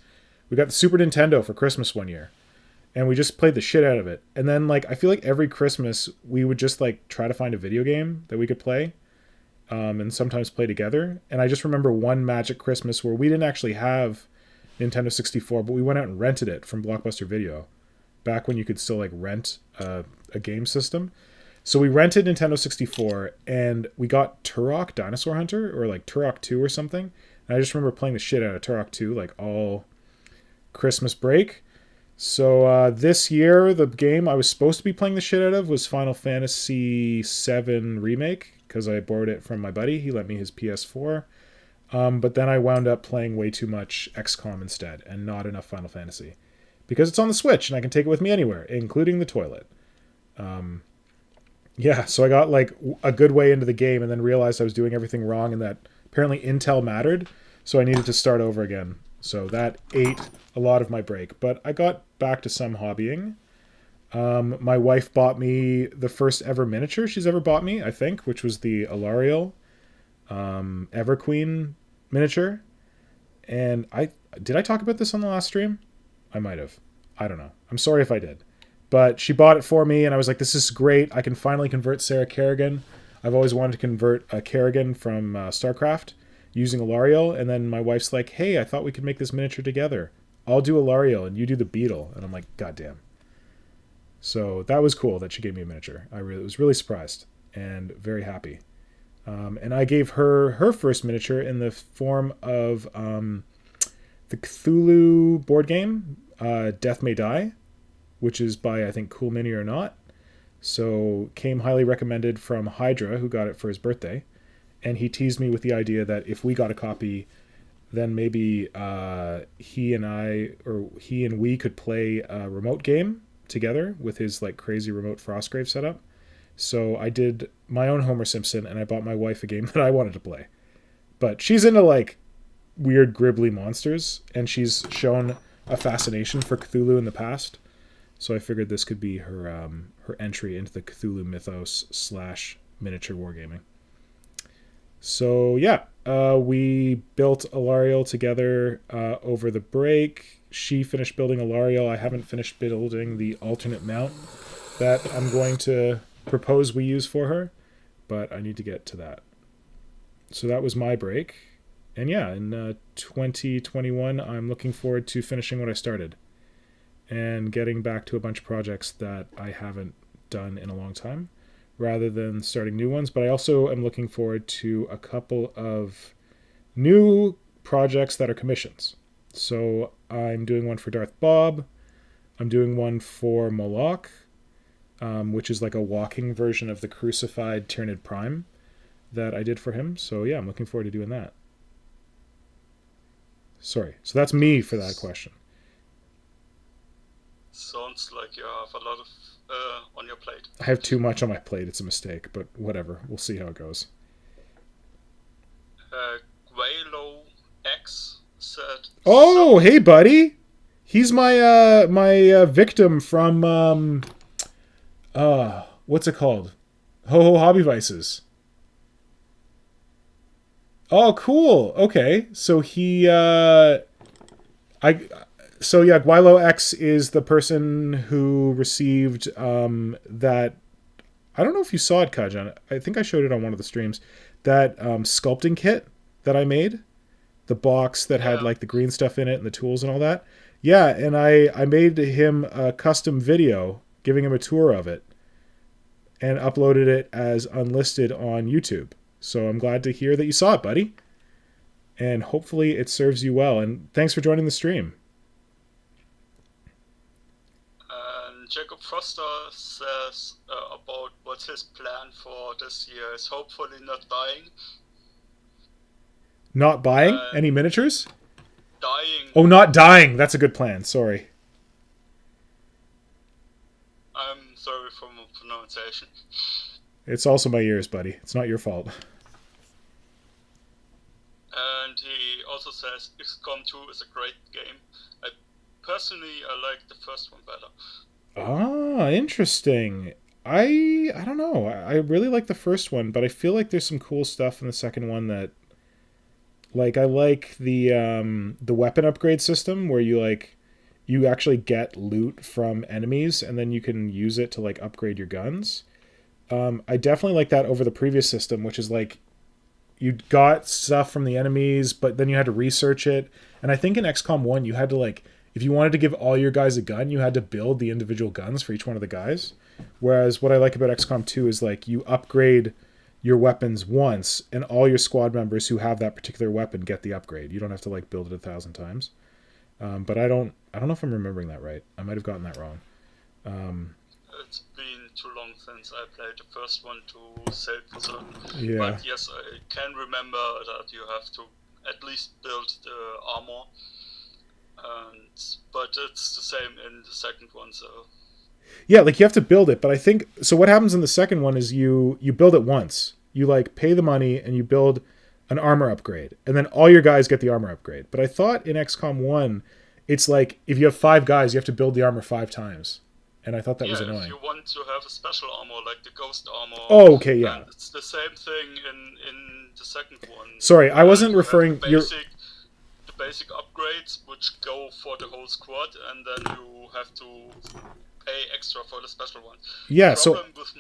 we got the Super Nintendo for Christmas one year. And we just played the shit out of it. And then, like, I feel like every Christmas we would just, like, try to find a video game that we could play. And sometimes play together. And I just remember one Magic Christmas where we didn't actually have Nintendo 64, but we went out and rented it from Blockbuster Video. Back when you could still, like, rent a game system. So we rented Nintendo 64, and we got Turok Dinosaur Hunter, or, like, Turok 2 or something. And I just remember playing the shit out of Turok 2, like, all Christmas break. So this year, the game I was supposed to be playing the shit out of was Final Fantasy VII Remake, because I borrowed it from my buddy. He lent me his PS4. But then I wound up playing way too much XCOM instead, and not enough Final Fantasy. Because it's on the Switch, and I can take it with me anywhere, including the toilet. Yeah, so I got like a good way into the game, and then realized I was doing everything wrong, and that apparently Intel mattered, so I needed to start over again. So that ate a lot of my break. But I got back to some hobbying. My wife bought me the first ever miniature she's ever bought me, I think, which was the Alariel Everqueen miniature. And did I talk about this on the last stream? I might have. I don't know. I'm sorry if I did. But she bought it for me, and I was like, this is great. I can finally convert Sarah Kerrigan. I've always wanted to convert a Kerrigan from StarCraft using Alariel, and then my wife's like, hey, I thought we could make this miniature together. I'll do Alariel, and you do the Beetle. And I'm like, goddamn. So that was cool that she gave me a miniature. I was really surprised and very happy. And I gave her her first miniature in the form of the Cthulhu board game, Death May Die, which is by, I think, Cool Mini or Not. So came highly recommended from Hydra, who got it for his birthday. And he teased me with the idea that if we got a copy, then maybe he and we could play a remote game together with his like crazy remote Frostgrave setup. So I did my own Homer Simpson, and I bought my wife a game that I wanted to play. But she's into like weird gribbly monsters, and she's shown a fascination for Cthulhu in the past. So I figured this could be her her entry into the Cthulhu mythos / miniature wargaming. So yeah, we built Alariel together over the break. She finished building Alariel. I haven't finished building the alternate mount that I'm going to propose we use for her, but I need to get to that. So that was my break. And yeah, in 2021, I'm looking forward to finishing what I started and getting back to a bunch of projects that I haven't done in a long time, rather than starting new ones. But I also am looking forward to a couple of new projects that are commissions. So I'm doing one for Darth Bob. I'm doing one for Moloch, which is like a walking version of the crucified Tyranid Prime that I did for him. So yeah, I'm looking forward to doing that. Sorry. So that's me for that question. Sounds like you have a lot of on your plate. I have too much on my plate. It's a mistake, but whatever. We'll see how it goes. Guaylo X said... Oh, hey, buddy! He's my my victim from... what what's it called? Ho Ho Hobby Vices. Oh, cool. Okay, so I so yeah, Guilo X is the person who received that. I don't know if you saw it, Kajan. I think I showed it on one of the streams. That sculpting kit that I made, the box that had Yeah. like the green stuff in it and the tools and all that. Yeah, and I made him a custom video giving him a tour of it and uploaded it as unlisted on YouTube. So I'm glad to hear that you saw it, buddy. And hopefully it serves you well. And thanks for joining the stream. And Jacob Foster says about what's his plan for this year is hopefully not dying. Not buying any miniatures? Dying. Oh, not dying. That's a good plan. Sorry. I'm sorry for my pronunciation. It's also my ears, buddy. It's not your fault. And he also says XCOM 2 is a great game. Personally, I like the first one better. Ah, interesting. I don't know. I really like the first one, but I feel like there's some cool stuff in the second one that, like, I like the weapon upgrade system where you actually get loot from enemies and then you can use it to like upgrade your guns. I definitely like that over the previous system, which is like you got stuff from the enemies, but then you had to research it. And I think in XCOM 1 you had to like, if you wanted to give all your guys a gun, you had to build the individual guns for each one of the guys. Whereas what I like about XCOM 2 is like you upgrade your weapons once and all your squad members who have that particular weapon get the upgrade. You don't have to like build it 1,000 times. But I don't know if I'm remembering that right. I might have gotten that wrong. It's been too long since I played the first one to say it for certain. Yeah. But yes, I can remember that you have to at least build the armor. But it's the same in the second one, so... Yeah, like you have to build it, but I think... So what happens in the second one is you build it once. You like pay the money and you build an armor upgrade. And then all your guys get the armor upgrade. But I thought in XCOM 1, it's like if you have 5 guys, you have to build the armor 5 times. And I thought that was annoying. If you want to have a special armor, like the ghost armor... Oh, okay, yeah. And it's the same thing in the second one. Sorry, I wasn't referring... The basic upgrades, which go for the whole squad, and then you have to pay extra for the special one. Yeah, the problem with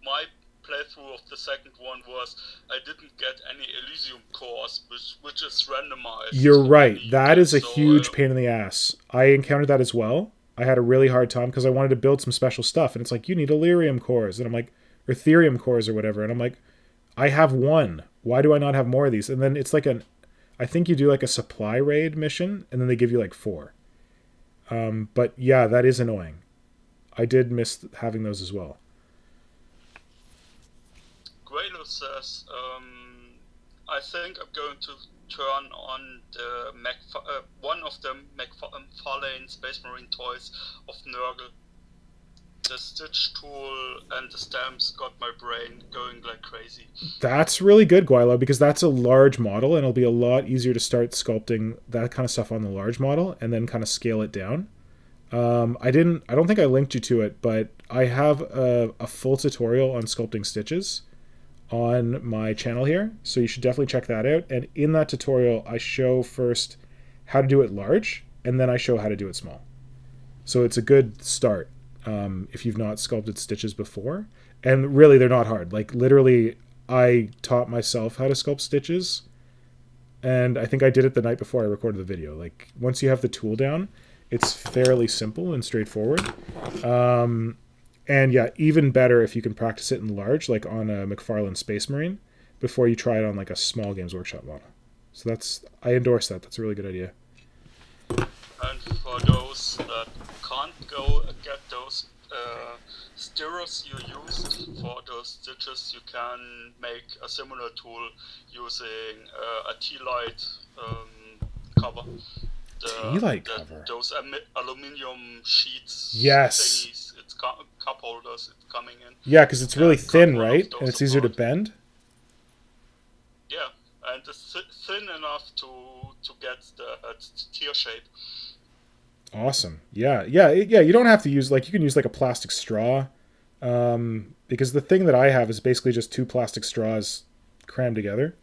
my playthrough of the second one was I didn't get any Elysium cores, which is randomized. You're right. That is a huge pain in the ass. I encountered that as well. I had a really hard time because I wanted to build some special stuff, and it's like, you need Illyrium cores, and I'm like, or Therium cores or whatever, and I'm like, I have 1. Why do I not have more of these? And then it's like I think you do like a supply raid mission, and then they give you like 4. But yeah, that is annoying. I did miss having those as well. Graylo says, I think I'm going to turn on the one of the McFarlane Space Marine toys of Nurgle. The stitch tool and the stamps got my brain going like crazy. That's really good, Guilo, because that's a large model and it'll be a lot easier to start sculpting that kind of stuff on the large model and then kind of scale it down. I don't think I linked you to it, but I have a full tutorial on sculpting stitches on my channel here, so you should definitely check that out. And in that tutorial, I show first how to do it large, and then I show how to do it small. So it's a good start. If you've not sculpted stitches before. And really, they're not hard. Like, literally, I taught myself how to sculpt stitches, and I think I did it the night before I recorded the video. Like, once you have the tool down, it's fairly simple and straightforward. And yeah, even better if you can practice it in large, like on a McFarlane Space Marine, before you try it on like a small Games Workshop model. So I endorse that. That's a really good idea. And for those that can't go get those stirrers you used for those stitches, you can make a similar tool using a T-light cover. T-light cover? Those aluminium sheets. Yes. Thingies, it's cup holders it's coming in. Yeah, because it's really thin, right? And it's easier to bend? Yeah, and it's thin enough to get the tear shape. Awesome. Yeah. You don't have to use, like, you can use like a plastic straw Because the thing that I have is basically just two plastic straws crammed together.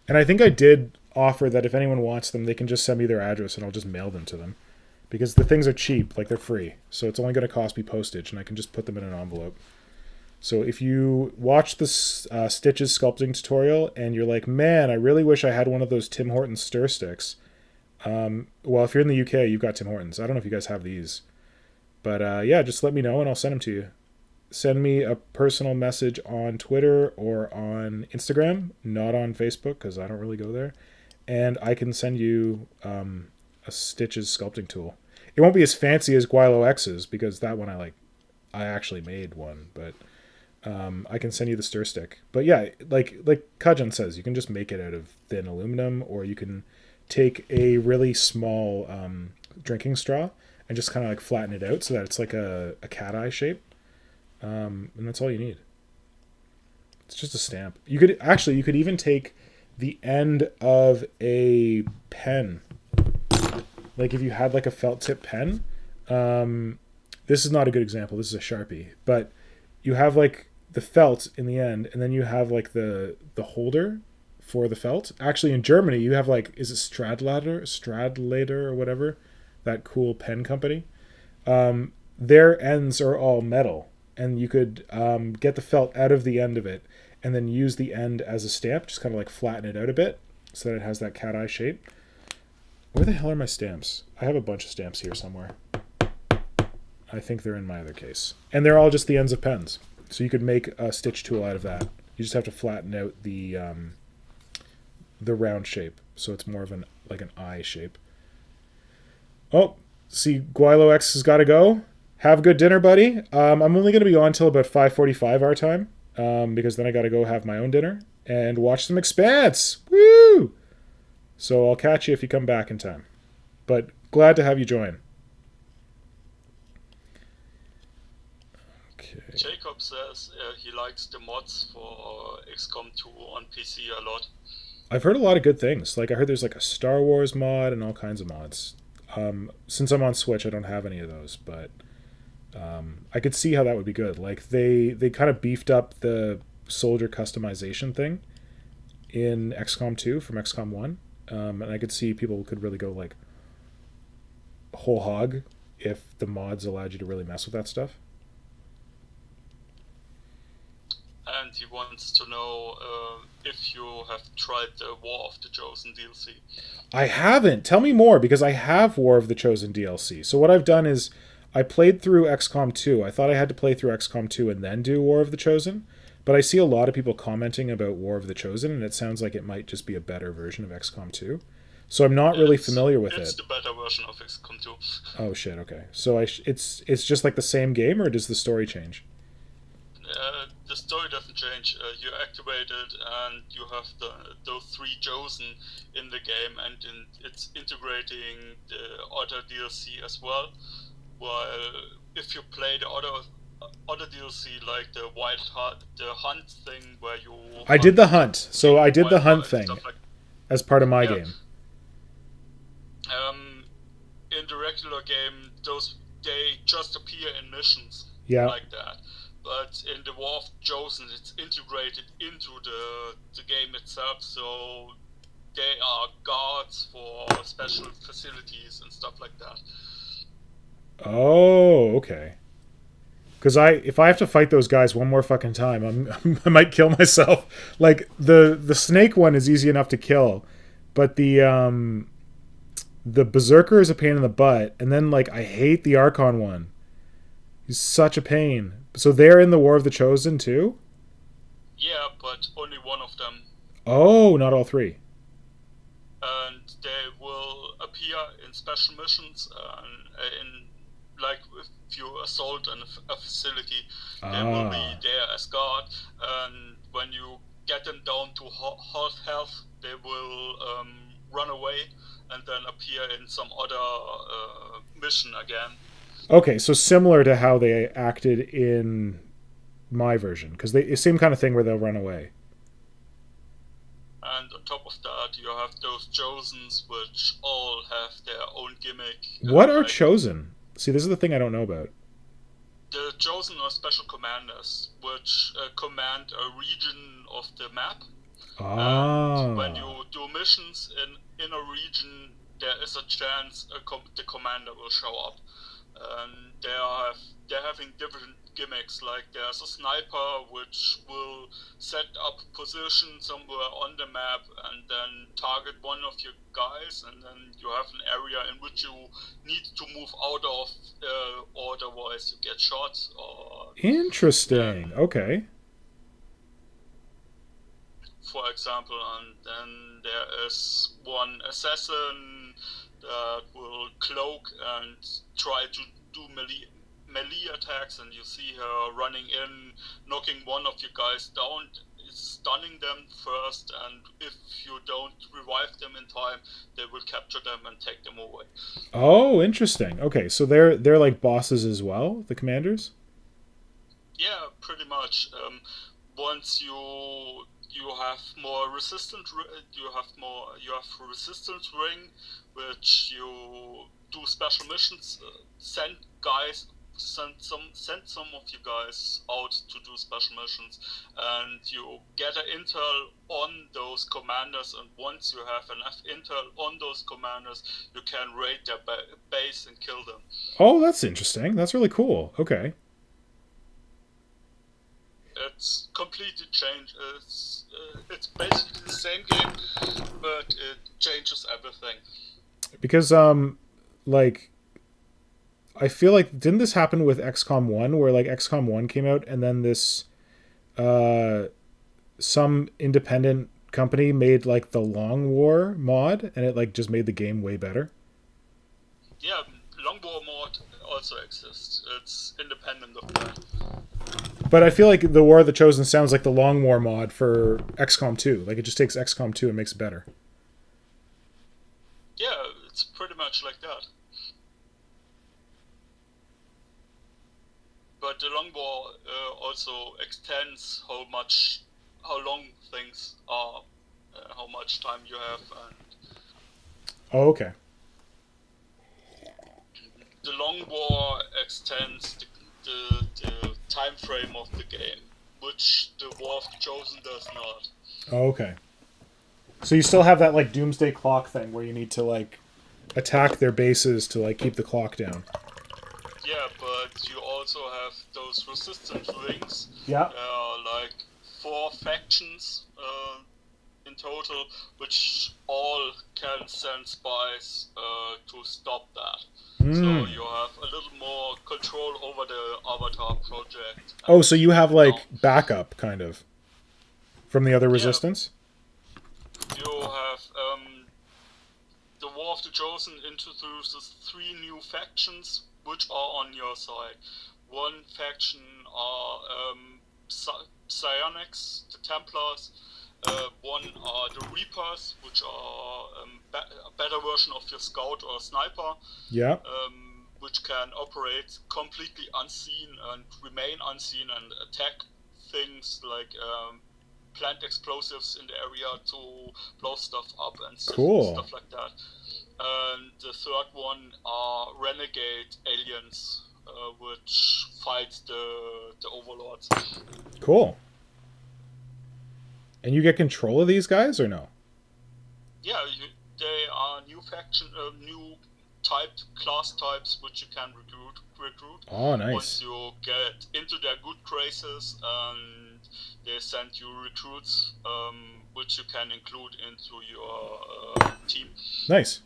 And I think I did offer that if anyone wants them, they can just send me their address and I'll just mail them to them. Because the things are cheap, like they're free. So it's only going to cost me postage and I can just put them in an envelope. So if you watch the Stitches sculpting tutorial and you're like, man, I really wish I had one of those Tim Hortons stir sticks. Well, if you're in the UK, you've got Tim Hortons. I don't know if you guys have these. But yeah, just let me know and I'll send them to you. Send me a personal message on Twitter or on Instagram, not on Facebook because I don't really go there. And I can send you a Stitches sculpting tool. It won't be as fancy as Guilo X's because that one I actually made one, but I can send you the stir stick. But yeah, like Kajan says, you can just make it out of thin aluminum, or you can take a really small drinking straw and just kind of like flatten it out so that it's like a cat eye shape. And that's all you need. It's just a stamp. You could even take the end of a pen. Like if you had like a felt tip pen. This is not a good example. This is a Sharpie. But you have like the felt in the end, and then you have like the holder for the felt. Actually, in Germany, you have like, is it Stradlater or whatever? That cool pen company. Their ends are all metal. And you could get the felt out of the end of it and then use the end as a stamp, just kind of like flatten it out a bit so that it has that cat eye shape. Where the hell are my stamps? I have a bunch of stamps here somewhere. I think they're in my other case. And they're all just the ends of pens. So you could make a stitch tool out of that. You just have to flatten out the round shape so it's more of an eye shape. Oh, see, Guilo X has got to go. Have a good dinner, buddy. I'm only going to be on till about 5:45 our time, because then I got to go have my own dinner and watch some Expanse. Woo! So I'll catch you if you come back in time. But glad to have you join. Okay. Jacob says he likes the mods for XCOM 2 on PC a lot. I've heard a lot of good things. Like I heard there's like a Star Wars mod and all kinds of mods. Since I'm on Switch, I don't have any of those, but I could see how that would be good. Like they kind of beefed up the soldier customization thing in XCOM 2 from XCOM 1. And I could see people could really go like whole hog if the mods allowed you to really mess with that stuff. And he wants to know if you have tried the War of the Chosen DLC. I haven't. Tell me more, because I have War of the Chosen DLC. So what I've done is I played through XCOM 2. I thought I had to play through XCOM 2 and then do War of the Chosen. But I see a lot of people commenting about War of the Chosen, and it sounds like it might just be a better version of XCOM 2. So I'm not really familiar with it. It's the better version of XCOM 2. Oh shit, okay. So it's just like the same game, or does the story change? The story doesn't change. You activate it, and you have those three chosen in the game, and it's integrating the other DLC as well. While if you play the other DLC, like the hunt thing, where you I did the hunt. So I did the hunt thing as part of my game. In the regular game, they just appear in missions like that. But in the War of Chosen, it's integrated into the game itself, so they are guards for special facilities and stuff like that. Oh, okay. Because if I have to fight those guys one more fucking time, I might kill myself. Like the snake one is easy enough to kill, but the berserker is a pain in the butt, and then like I hate the Archon one. He's such a pain. So they're in the War of the Chosen too? Yeah, but only one of them. Oh, not all three. And they will appear in special missions, like if you assault a facility, they will be there as guard. And when you get them down to half health, they will run away and then appear in some other mission again. Okay, so similar to how they acted in my version, because the same kind of thing where they'll run away. And on top of that, you have those Chosens, which all have their own gimmick. What are Chosen? See, this is the thing I don't know about. The chosen are special commanders, which command a region of the map. And when Ah. you do missions in a region, there is a chance the commander will show up. And they're having different gimmicks. Like there's a sniper which will set up position somewhere on the map and then target one of your guys, and then you have an area in which you need to move out of, or otherwise you get shot. Or Interesting. Okay. for example, and then there is one assassin that will cloak and try to do melee attacks, and you see her running in, knocking one of your guys down, stunning them first, and if you don't revive them in time, they will capture them and take them away. Oh, interesting. Okay, so they're like bosses as well, the commanders? Yeah, pretty much. Once you have more you have resistance ring, which you do special missions, send some of you guys out to do special missions, and you gather intel on those commanders, and once you have enough intel on those commanders, you can raid their base and kill them. Oh, that's interesting. That's really cool. Okay. It's completely changed. It's basically the same game, but it changes everything. Because like I feel like didn't this happen with XCOM 1 where like XCOM 1 came out and then this uh some independent company made like the Long War mod and it like just made the game way better? Yeah, Long War mod also exists. It's independent of that. But I feel like the War of the Chosen sounds like the Long War mod for XCOM 2. Like it just takes XCOM 2 and makes it better. Yeah, it's pretty much like that. But the Long War also extends how long things are, how much time you have, and Oh, okay. the Long War extends the time frame of the game, which the War of the Chosen does not. Oh, okay. So you still have that like doomsday clock thing where you need to like attack their bases to like keep the clock down. Yeah, but you also have those resistance rings. Yeah. Like 4 factions in total, which all can send spies to stop that. So you have a little more control over the Avatar project. Oh, so you have like backup kind of from the other resistance? You have the War of the Chosen introduces 3 new factions which are on your side. One faction are Psionics, the Templars. One are the Reapers, which are a better version of your Scout or Sniper. Yeah. Which can operate completely unseen and remain unseen and attack things like plant explosives in the area to blow stuff up and stuff like that. And the third one are renegade aliens, which fight the overlords. Cool. And you get control of these guys or no? Yeah, they are new new class types which you can recruit. Oh, nice. Once you get into their good graces, and they send you recruits, which you can include into your team. Nice.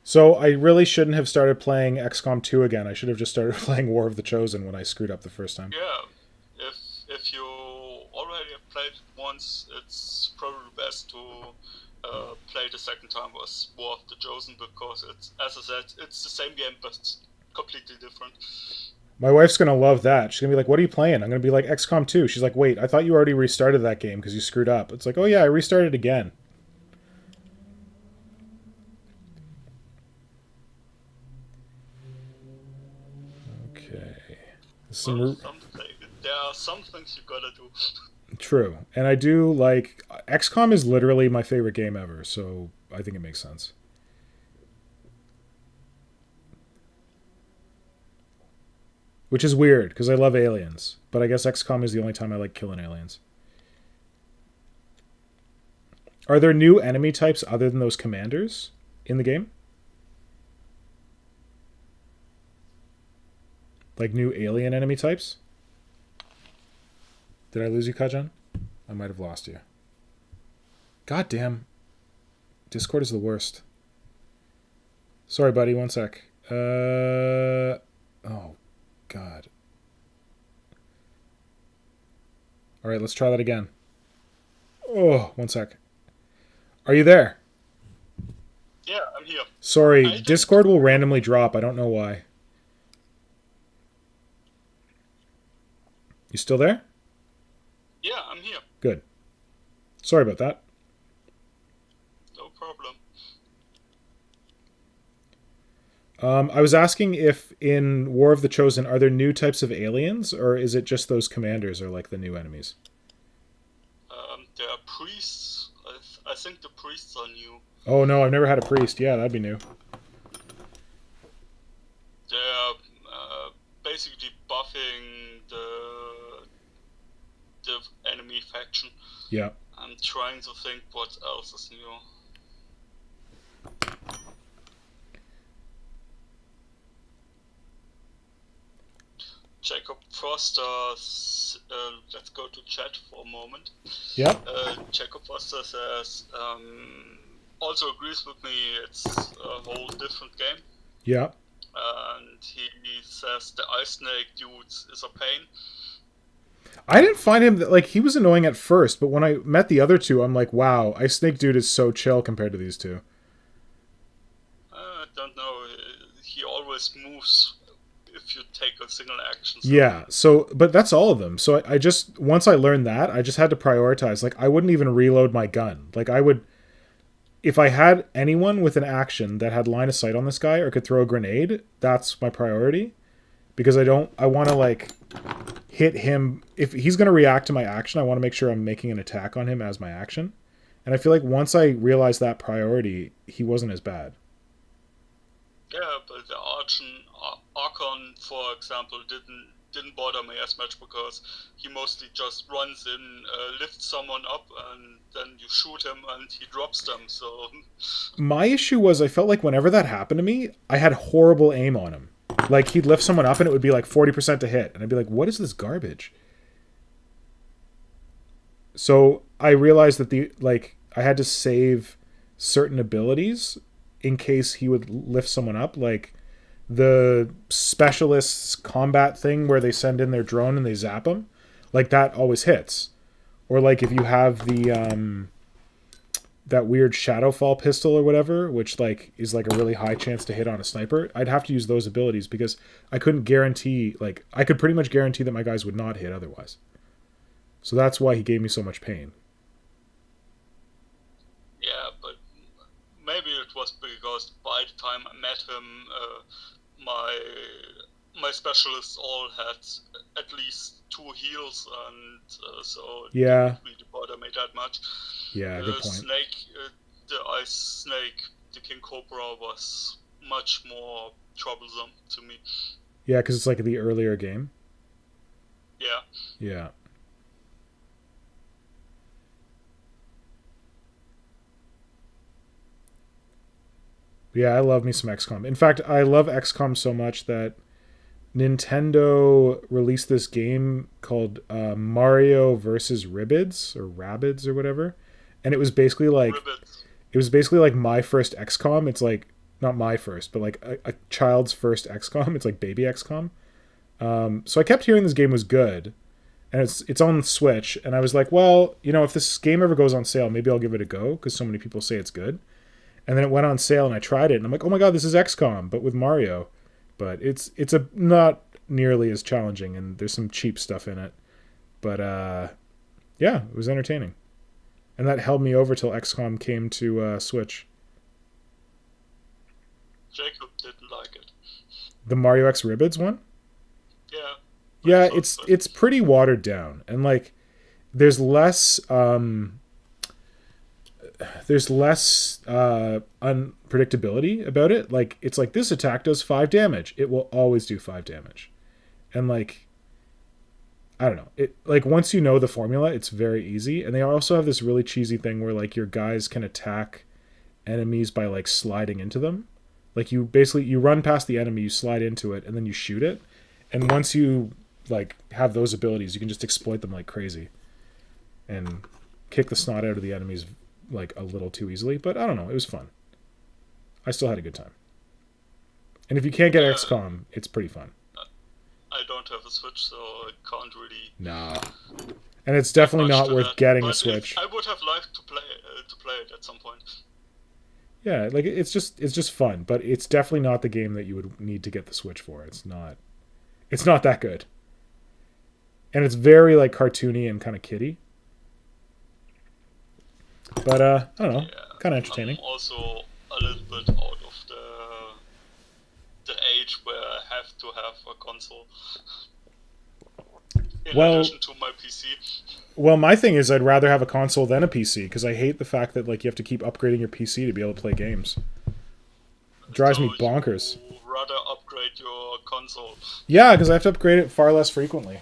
So I really shouldn't have started playing XCOM 2 again. I should have just started playing War of the Chosen when I screwed up the first time. Yeah, if you already have played it once, it's probably best to play the second time was War of the Chosen, because it's, as I said, it's the same game but completely different. My wife's gonna love that. She's gonna be like, "What are you playing?" I'm gonna be like, "XCOM 2." She's like, "Wait, I thought you already restarted that game because you screwed up." It's like, "Oh yeah, I restarted again." Okay. There are some things you gotta do. True, and I do like XCOM is literally my favorite game ever, so I think it makes sense. which is weird because I love aliens, but I guess XCOM is the only time I like killing aliens. Are there new enemy types other than those commanders in the game? Like new alien enemy types? Did I lose you, Kajan? I might have lost you. God damn. Discord is the worst. Sorry, buddy. One sec. Oh, God. All right, let's try that again. Oh, one sec. Are you there? Yeah, I'm here. Sorry, Discord will randomly drop. I don't know why. You still there? Yeah, I'm here. Good. Sorry about that. No problem. I was asking if in War of the Chosen, are there new types of aliens, or is it just those commanders are like the new enemies? There are priests. I think the priests are new. Oh no, I've never had a priest. Yeah, that'd be new. They're basically buffing the enemy faction. Yeah. I'm trying to think what else is new. Jacob Foster, let's go to chat for a moment. Yeah. Jacob Foster says, also agrees with me, it's a whole different game. Yeah. And he says the Ice Snake dudes is a pain. I didn't find him like he was annoying at first, but when I met the other two, I'm like, wow, Ice Snake Dude is so chill compared to these two. I don't know. He always moves if you take a single action. Yeah, but that's all of them. So I just, once I learned that, I just had to prioritize. Like, I wouldn't even reload my gun. Like, I would, if I had anyone with an action that had line of sight on this guy or could throw a grenade, that's my priority. Because I want to, like, hit him. If he's going to react to my action, I want to make sure I'm making an attack on him as my action. And I feel like once I realized that priority, he wasn't as bad. Yeah, but the Archon, for example, didn't bother me as much because he mostly just runs in, lifts someone up, and then you shoot him and he drops them. So my issue was I felt like whenever that happened to me, I had horrible aim on him. Like, he'd lift someone up and it would be like 40% to hit. And I'd be like, what is this garbage? So I realized that I had to save certain abilities in case he would lift someone up. Like the specialists combat thing where they send in their drone and they zap them. Like, that always hits. Or like if you have the that weird Shadowfall pistol or whatever, which like is like a really high chance to hit on a sniper, I'd have to use those abilities because I couldn't guarantee, like, I could pretty much guarantee that my guys would not hit otherwise. So that's why he gave me so much pain. Yeah, but maybe it was because by the time I met him, my specialists all had at least 2 heals, and so it didn't really bother me that much. Yeah, good point. The Ice Snake, the King Cobra, was much more troublesome to me. Yeah, because it's like the earlier game. Yeah. Yeah. Yeah, I love me some XCOM. In fact, I love XCOM so much that Nintendo released this game called Mario versus Rabbids or whatever, and it was basically like my first XCOM. It's like not my first, but like a child's first XCOM. It's like baby XCOM. So I kept hearing this game was good, and it's on Switch, and I was like, well, you know, if this game ever goes on sale, maybe I'll give it a go because so many people say it's good. And then it went on sale, and I tried it, and I'm like, oh my god, this is XCOM, but with Mario. But it's not nearly as challenging, and there's some cheap stuff in it. But yeah, it was entertaining. And that held me over till XCOM came to Switch. Jacob didn't like it. The Mario X Rabbids one? Yeah. Yeah, it's pretty watered down, and like there's less unpredictability about it. Like, it's like, this attack does 5 damage. It will always do 5 damage. And like, I don't know. It like once you know the formula, it's very easy. And they also have this really cheesy thing where like your guys can attack enemies by like sliding into them. Like you basically you run past the enemy, you slide into it, and then you shoot it. And once you like have those abilities, you can just exploit them like crazy and kick the snot out of the enemies like a little too easily. But I don't know, it was fun. I still had a good time. And if you can't get Yeah, XCOM, it's pretty fun. I don't have a Switch, so I can't really Nah. And it's add definitely much not to worth that. getting a But if Switch. I would have liked to play it at some point. Yeah, like it's just fun, but it's definitely not the game that you would need to get the Switch for. It's not that good. And it's very like cartoony and kind of kiddie. But I don't know, Yeah, kind of I'm entertaining. also a little bit out of the age where I have to have a console in Well, addition to my PC. well, my thing is I'd rather have a console than a PC because I hate the fact that like you have to keep upgrading your PC to be able to play games. It drives me So bonkers. you rather upgrade your console. Yeah, because I have to upgrade it far less frequently.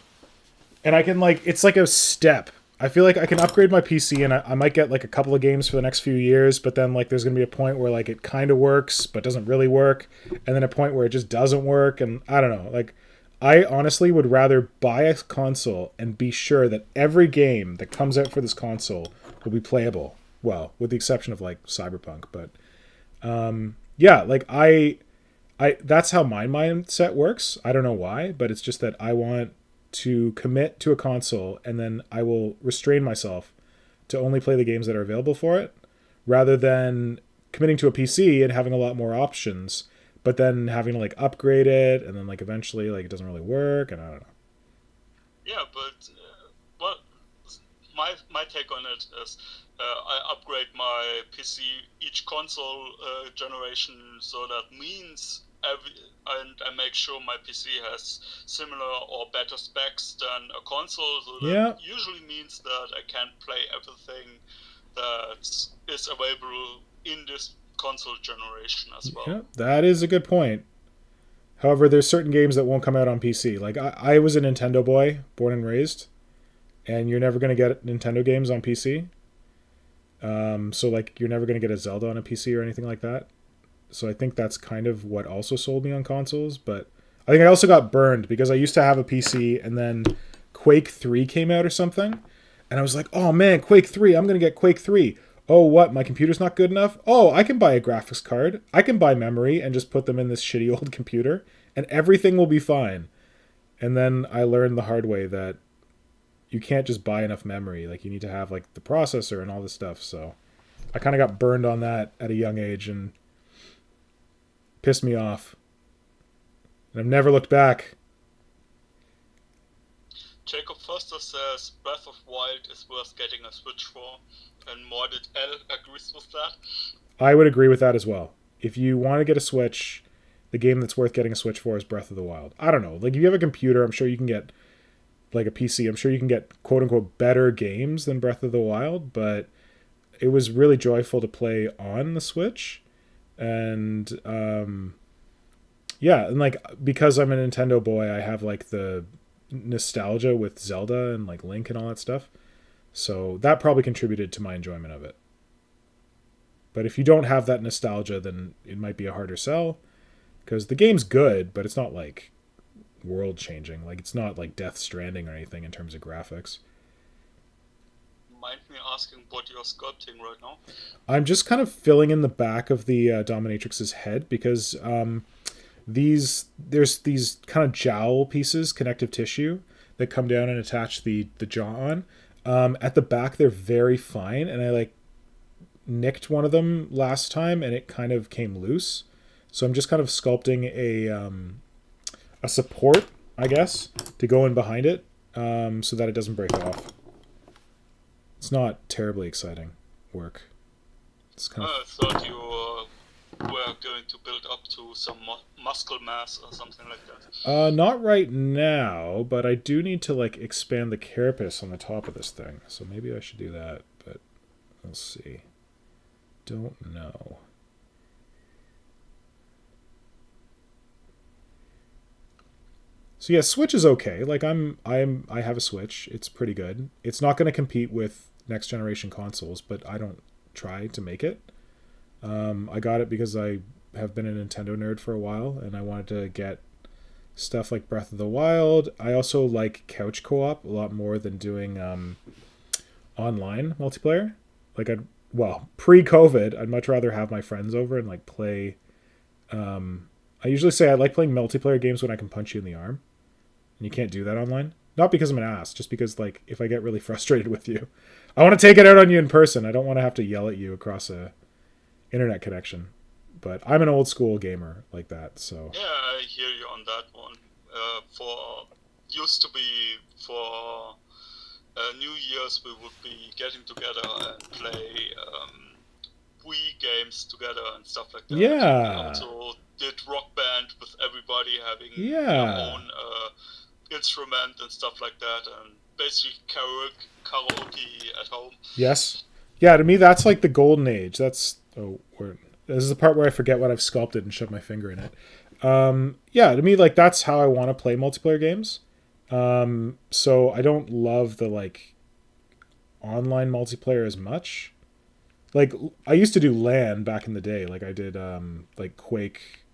And I can like it's like a step. I feel like I can upgrade my PC and I might get like a couple of games for the next few years, but then like there's gonna be a point where like it kind of works but doesn't really work, and then a point where it just doesn't work, and I don't know. Like I honestly would rather buy a console and be sure that every game that comes out for this console will be playable. Well, with the exception of like Cyberpunk, but yeah, like I that's how my mindset works. I don't know why, but it's just that I want to commit to a console and then I will restrain myself to only play the games that are available for it rather than committing to a PC and having a lot more options but then having to like upgrade it and then like eventually like it doesn't really work and I don't know. Yeah, but well, my take on it is I upgrade my PC each console generation, so that means and I make sure my PC has similar or better specs than a console. So that Yeah. usually means that I can play everything that is available in this console generation as well. Yeah, that is a good point. However, there's certain games that won't come out on PC. Like I was a Nintendo boy, born and raised, and you're never going to get Nintendo games on PC. So like you're never going to get a Zelda on a PC or anything like that. So I think that's kind of what also sold me on consoles. But I think I also got burned because I used to have a PC and then Quake 3 came out or something. And I was like, oh man, Quake 3, I'm going to get Quake 3. Oh, what? My computer's not good enough? Oh, I can buy a graphics card. I can buy memory and just put them in this shitty old computer and everything will be fine. And then I learned the hard way that you can't just buy enough memory. Like you need to have like the processor and all this stuff. So I kind of got burned on that at a young age and pissed me off. And I've never looked back. Jacob Foster says Breath of Wild is worth getting a Switch for, and Mordid L agrees with that. I would agree with that as well. If you want to get a Switch, the game that's worth getting a Switch for is Breath of the Wild. I don't know. Like, if you have a computer, I'm sure you can get, like a PC, I'm sure you can get quote unquote better games than Breath of the Wild, but it was really joyful to play on the Switch. And, yeah, and like, because I'm a Nintendo boy, I have like the nostalgia with Zelda and like Link and all that stuff. So that probably contributed to my enjoyment of it. But if you don't have that nostalgia, then it might be a harder sell because the game's good, but it's not like world changing. Like it's not like Death Stranding or anything in terms of graphics. Mind me asking what you're sculpting right now? I'm just kind of filling in the back of the Dominatrix's head because there's these kind of jowl pieces, connective tissue that come down and attach the jaw on. At the back, they're very fine, and I like nicked one of them last time, and it kind of came loose. So I'm just kind of sculpting a support, I guess, to go in behind it, so that it doesn't break off. It's not terribly exciting work. It's kind of I thought you were going to build up to some muscle mass or something like that. not right now, but I do need to like expand the carapace on the top of this thing. So maybe I should do that, but we'll see. Don't know. So yeah, Switch is okay. Like I have a Switch. It's pretty good. It's not going to compete with next generation consoles, but I don't try to make it. I got it because I have been a Nintendo nerd for a while, and I wanted to get stuff like Breath of the Wild. I also like couch co-op a lot more than doing online multiplayer. Like pre-COVID, I'd much rather have my friends over and like play. I usually say I like playing multiplayer games when I can punch you in the arm, and you can't do that online. Not because I'm an ass, just because like if I get really frustrated with you, I want to take it out on you in person. I don't want to have to yell at you across a internet connection. But I'm an old school gamer like that, so. Yeah, I hear you on that one. Used to be for New Year's we would be getting together and play Wii games together and stuff like that. Yeah. We also did Rock Band with everybody having Yeah. their own instrument and stuff like that, and basically karaoke at home. Yes. Yeah, to me that's like the golden age. This is the part where I forget what I've sculpted and shove my finger in it. Yeah, to me like that's how I want to play multiplayer games. So I don't love the like online multiplayer as much. Like I used to do LAN back in the day. Like I did like Quake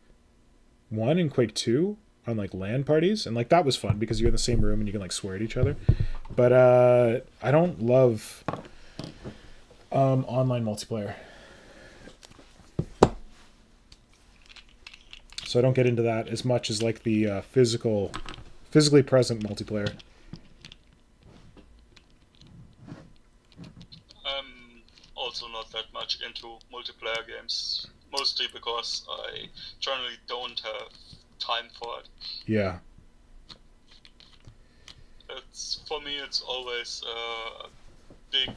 1 and Quake 2 on like LAN parties, and like that was fun because you're in the same room and you can like swear at each other. But I don't love online multiplayer. So I don't get into that as much as like the physically present multiplayer. I'm also not that much into multiplayer games, mostly because I generally don't have time for it. Yeah. For me it's always a big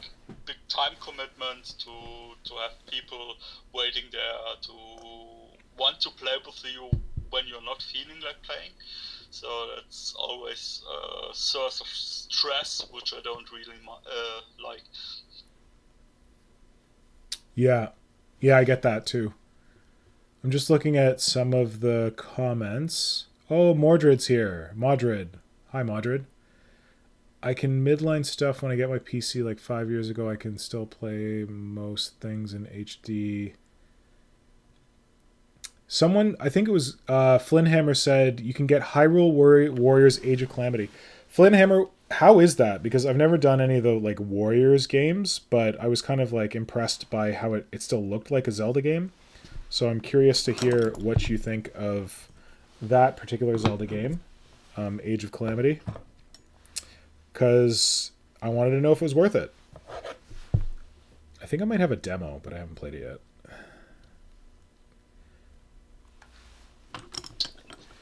time commitment to have people waiting there to want to play with you when you're not feeling like playing. So that's always a source of stress, which I don't really like. Yeah. Yeah, I get that too. I'm just looking at some of the comments. Oh, Mordred's here. Modred. Hi, Modred. I can midline stuff when I get my PC like 5 years ago. I can still play most things in HD. Someone, I think it was Flynnhammer said you can get Hyrule Warriors Age of Calamity. Flynnhammer, how is that? Because I've never done any of the like Warriors games, but I was kind of like impressed by how it still looked like a Zelda game. So I'm curious to hear what you think of that particular Zelda game, Age of Calamity, because I wanted to know if it was worth it. I think I might have a demo, but I haven't played it yet.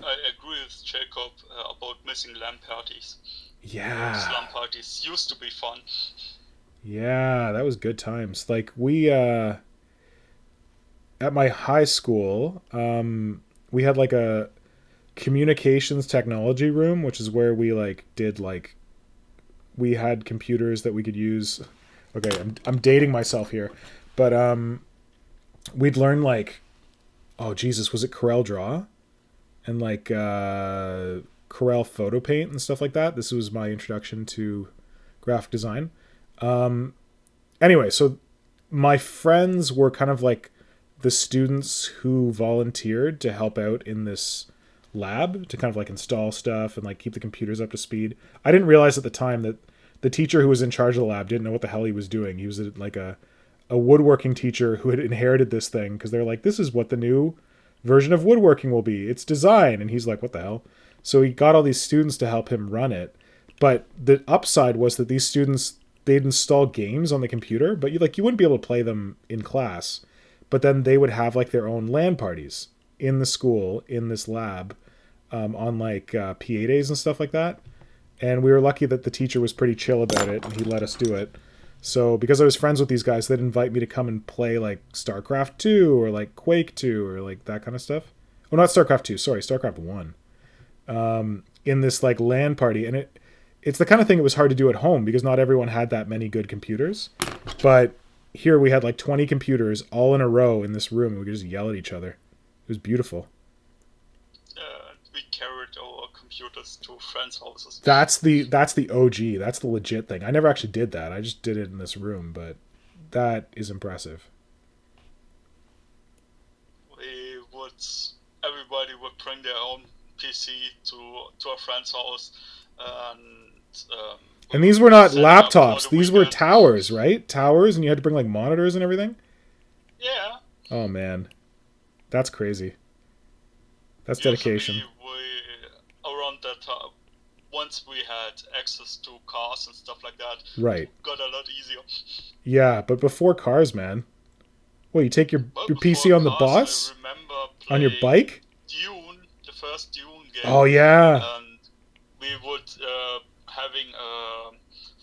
I agree with Jacob about missing LAN parties. Yeah. Those LAN parties used to be fun. Yeah, that was good times. Like we at my high school, we had like a communications technology room, which is where we like did like we had computers that we could use. Okay, I'm dating myself here, but we'd learn like, oh Jesus, was it Corel Draw? And like Corel Photo Paint and stuff like that. This was my introduction to graphic design. Anyway, so my friends were kind of like the students who volunteered to help out in this lab to kind of like install stuff and like keep the computers up to speed. I didn't realize at the time that the teacher who was in charge of the lab didn't know what the hell he was doing. He was like a woodworking teacher who had inherited this thing because they're like, this is what the new version of woodworking will be. It's design. And he's like, what the hell? So he got all these students to help him run it. But the upside was that these students, they'd install games on the computer, but you wouldn't be able to play them in class. But then they would have like their own LAN parties in the school, in this lab, on like PA days and stuff like that. And we were lucky that the teacher was pretty chill about it and he let us do it. So because I was friends with these guys, they'd invite me to come and play like StarCraft 2 or like Quake 2 or like that kind of stuff. Oh, not StarCraft 2, sorry, StarCraft 1. In this like LAN party. And it's the kind of thing it was hard to do at home because not everyone had that many good computers. But here we had like 20 computers all in a row in this room and we could just yell at each other. It was beautiful. We carried our computers computers to friends' houses. That's the OG. That's the legit thing. I never actually did that. I just did it in this room, but that is impressive. We would everybody would bring their own PC to a friend's house, and And these were not set it up for laptops. the These were weekend. towers, right? Towers, and you had to bring like monitors and everything. Yeah. Oh man, that's crazy. That's dedication. Usually we around that time, once we had access to cars and stuff like that, Right. it got a lot easier. Yeah, but before cars, man. Well, you take your But your before PC on the cars, bus? I remember On your playing bike? Dune, the first Dune game. Oh yeah. And we would having a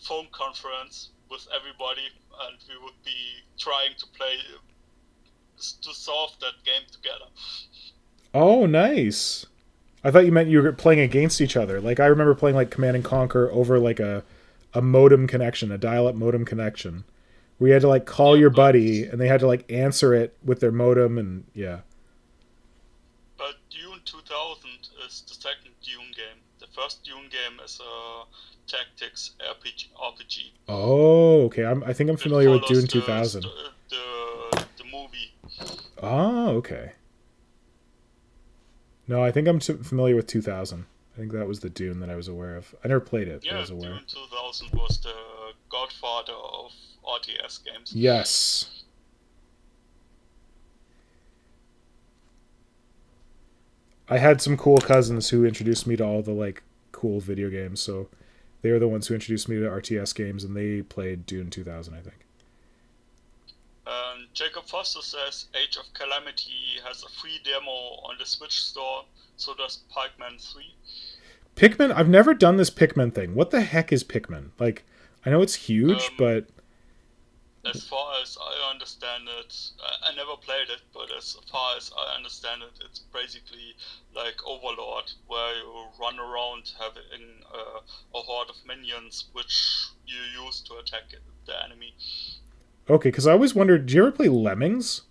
phone conference with everybody, and we would be trying to play to solve that game together. Oh, nice. I thought you meant you were playing against each other. Like I remember playing like Command and Conquer over like a modem connection, a dial-up modem connection. Where you had to like call your buddy and they had to like answer it with their modem and yeah. But Dune 2000 is the second Dune game. The first Dune game is a tactics RPG. Oh, okay. I think I'm familiar with Dune The 2000. the movie. Oh, okay. No, I think I'm familiar with 2000. I think that was the Dune that I was aware of. I never played it, but I Yeah, was aware. Dune 2000 was the godfather of RTS games. Yes. I had some cool cousins who introduced me to all the like cool video games, so they were the ones who introduced me to RTS games, and they played Dune 2000, I think. Jacob Foster says Age of Calamity has a free demo on the Switch store, so does Pikmin 3. Pikmin? I've never done this Pikmin thing. What the heck is Pikmin? Like, I know it's huge, but... As far as I understand it, I never played it, but as far as I understand it, it's basically like Overlord, where you run around having a horde of minions which you use to attack the enemy. Okay, because I always wondered, did you ever play Lemmings?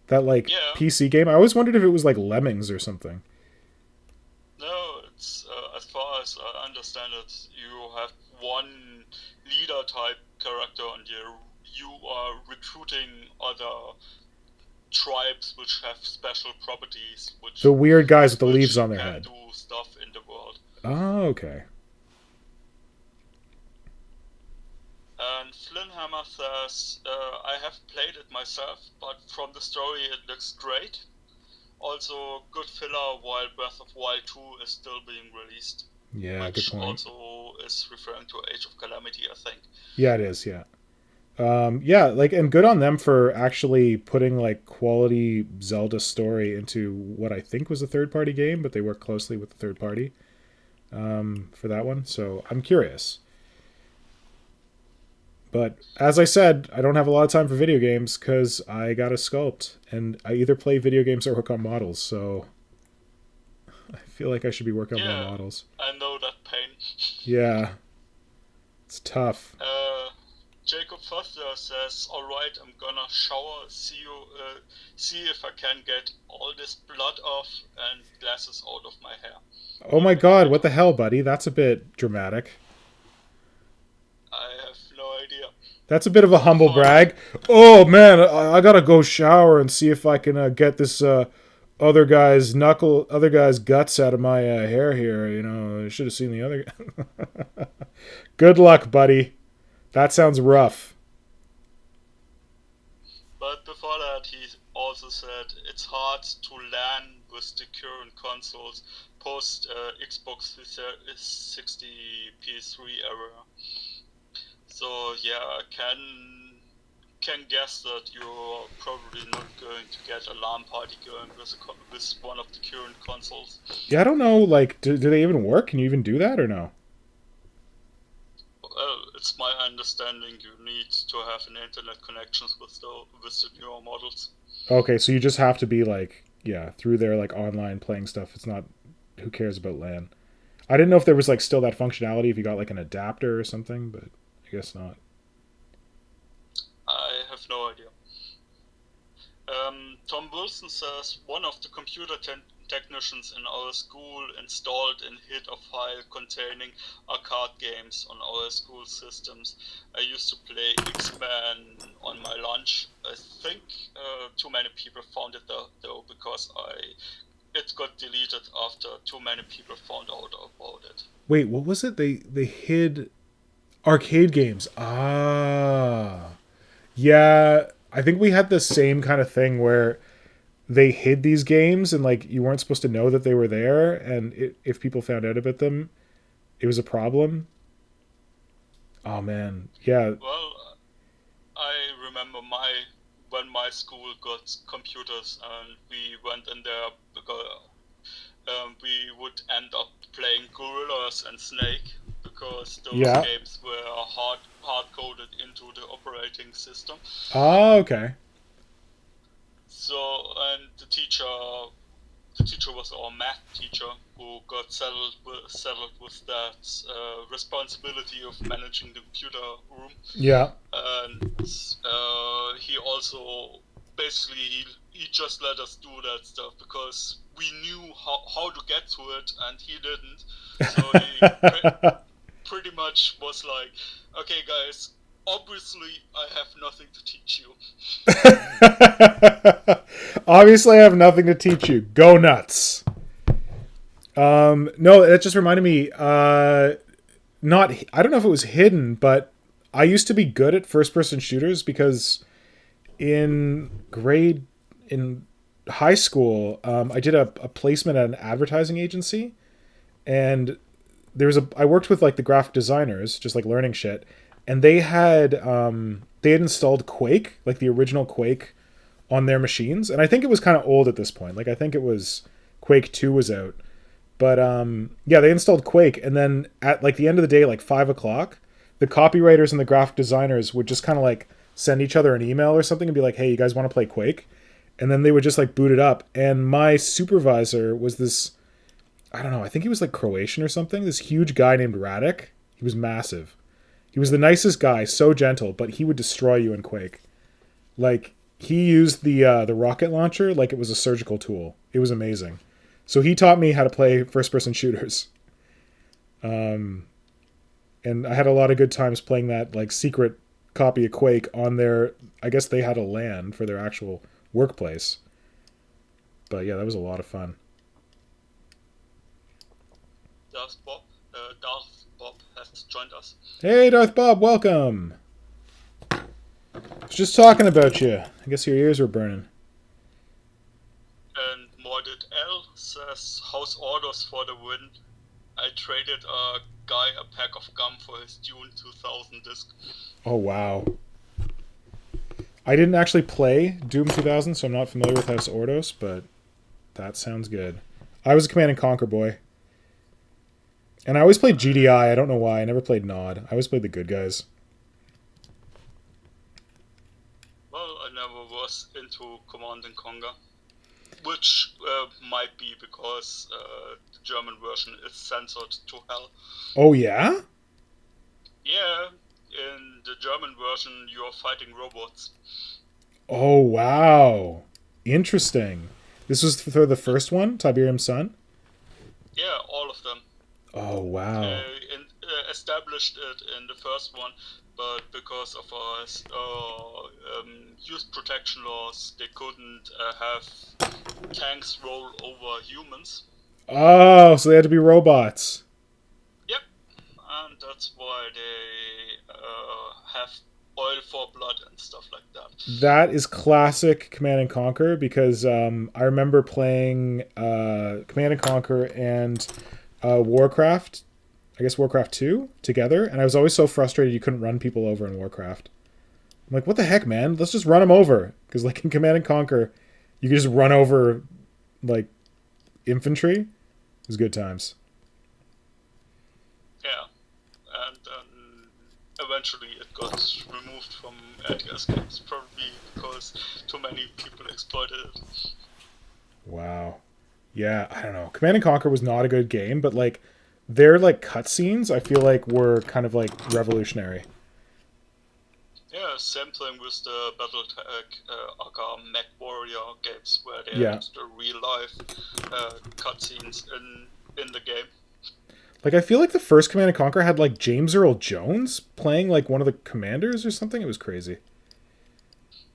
That, like, Yeah. PC game? I always wondered if it was like Lemmings or something. No, it's as far as I understand it, you have one leader type character, and you are recruiting other tribes which have special properties. Which The weird guys with the which leaves on their can head. do stuff in the world. Oh, okay. And Flynnhammer says, I have played it myself, but from the story it looks great. Also, good filler while Breath of Wild 2 is still being released. Yeah, which good point. also is referring to Age of Calamity, I think. Yeah, it is, yeah. Yeah, like, and good on them for actually putting, like, quality Zelda story into what I think was a third-party game, but they work closely with the third party for that one, so I'm curious. But as I said, I don't have a lot of time for video games because I gotta sculpt, and I either play video games or work on models. So I feel like I should be working on more models. I know that pain. Yeah, it's tough. Jacob Foster says, "All right, I'm gonna shower. See if I can get all this blood off and glasses out of my hair." Oh my God! What the hell, buddy? That's a bit dramatic. I have no idea. That's a bit of a humble brag. Oh man, I gotta go shower and see if I can get this other guy's guts out of my hair here. You know, I should have seen the other. Good luck, buddy. That sounds rough. But before that, he also said it's hard to LAN with the current consoles post Xbox 360 PS3 era. So yeah, I can guess that you're probably not going to get a LAN party going with one of the current consoles. Yeah, I don't know. Like, do they even work? Can you even do that or no? Well, it's my understanding you need to have an internet connections with the newer models. Okay, so you just have to be like, yeah, through their like online playing stuff. It's not. Who cares about LAN? I didn't know if there was like still that functionality if you got like an adapter or something, but I guess not. I have no idea. Tom Wilson says one of the computer technicians in our school installed and hid a file containing arcade games on our school systems. I used to play X-Men on my lunch. I think too many people found it though because it got deleted after too many people found out about it. Wait, what was it? They hid arcade games. Ah. Yeah, I think we had the same kind of thing where they hid these games and like you weren't supposed to know that they were there, and if people found out about them, it was a problem. Oh man, yeah. Well, I remember when my school got computers and we went in there because we would end up playing Gorillas and Snake because those Yeah. games were hard coded into the operating system. Oh, okay. So, and the teacher was our math teacher who got settled with that responsibility of managing the computer room. Yeah. And he also basically he just let us do that stuff because we knew how to get to it and he didn't. So he pretty much was like, okay guys, obviously I have nothing to teach you. Obviously I have nothing to teach you. Go nuts. No, it just reminded me, not, I don't know if it was hidden, but I used to be good at first person shooters because in high school, I did a placement at an advertising agency, and I worked with like the graphic designers, just like learning shit, and they had installed Quake, like the original Quake, on their machines, and I think it was kind of old at this point. Like I think it was Quake 2 was out, but yeah, they installed Quake, and then at like the end of the day, like 5 o'clock, the copywriters and the graphic designers would just kind of like send each other an email or something and be like, "Hey, you guys want to play Quake?" And then they would just like boot it up. And my supervisor was this, I don't know, I think he was like Croatian or something. This huge guy named Radek. He was massive. He was the nicest guy, so gentle, but he would destroy you in Quake. Like he used the rocket launcher like it was a surgical tool. It was amazing. So he taught me how to play first-person shooters. And I had a lot of good times playing that like secret copy of Quake on their, I guess they had a LAN for their actual workplace. But yeah, that was a lot of fun. Darth Bob has joined us. Hey, Darth Bob, welcome. I was just talking about you. I guess your ears were burning. And Mordid L says, "House orders for the win. I traded a guy a pack of gum for his Dune 2000 disc." Oh, wow. I didn't actually play Doom 2000, so I'm not familiar with House Ordos, but that sounds good. I was a Command and Conquer boy. And I always played GDI. I don't know why. I never played Nod. I always played the good guys. Well, I never was into Command and Conquer, which might be because the German version is censored to hell. Oh, yeah? Yeah, in the German version, you are fighting robots. Oh, wow. Interesting. This was for the first one, Tiberium Sun? Yeah, all of them. Oh, wow. Established it in the first one, but because of youth protection laws, they couldn't have tanks roll over humans. Oh, so they had to be robots. Yep, and that's why they have oil for blood and stuff like that. That is classic Command and Conquer because I remember playing Command and Conquer and Warcraft, I guess Warcraft 2 together, and I was always so frustrated you couldn't run people over in Warcraft. I'm like, what the heck, man? Let's just run them over. Because like in Command and Conquer, you can just run over like infantry. It was good times. Yeah, and eventually it got removed from RTS games, probably because too many people exploited it. Wow. Yeah, I don't know. Command and Conquer was not a good game, but like their like cutscenes, I feel like were kind of like revolutionary. Yeah, same thing with the Battletech aka Mech Warrior games, where they Yeah. had the real life cutscenes in the game. Like, I feel like the first Command and Conquer had like James Earl Jones playing like one of the commanders or something. It was crazy.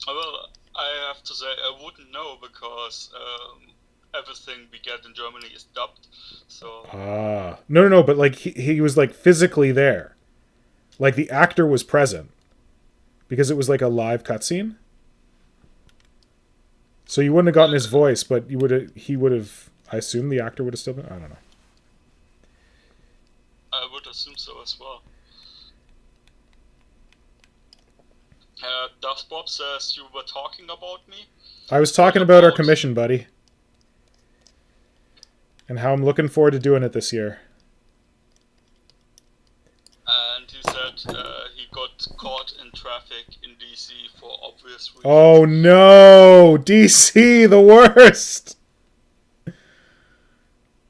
Well, I have to say I wouldn't know because everything we get in Germany is dubbed. So No, but like he was like physically there. Like the actor was present because it was like a live cutscene. So you wouldn't have gotten his voice, but he would have. I assume the actor would have still been. I don't know. I would assume so as well. Duff Bob says you were talking about me. I was talking about our commission, buddy, and how I'm looking forward to doing it this year. And he said he got caught in traffic in DC for obvious reasons. Oh no, DC, the worst.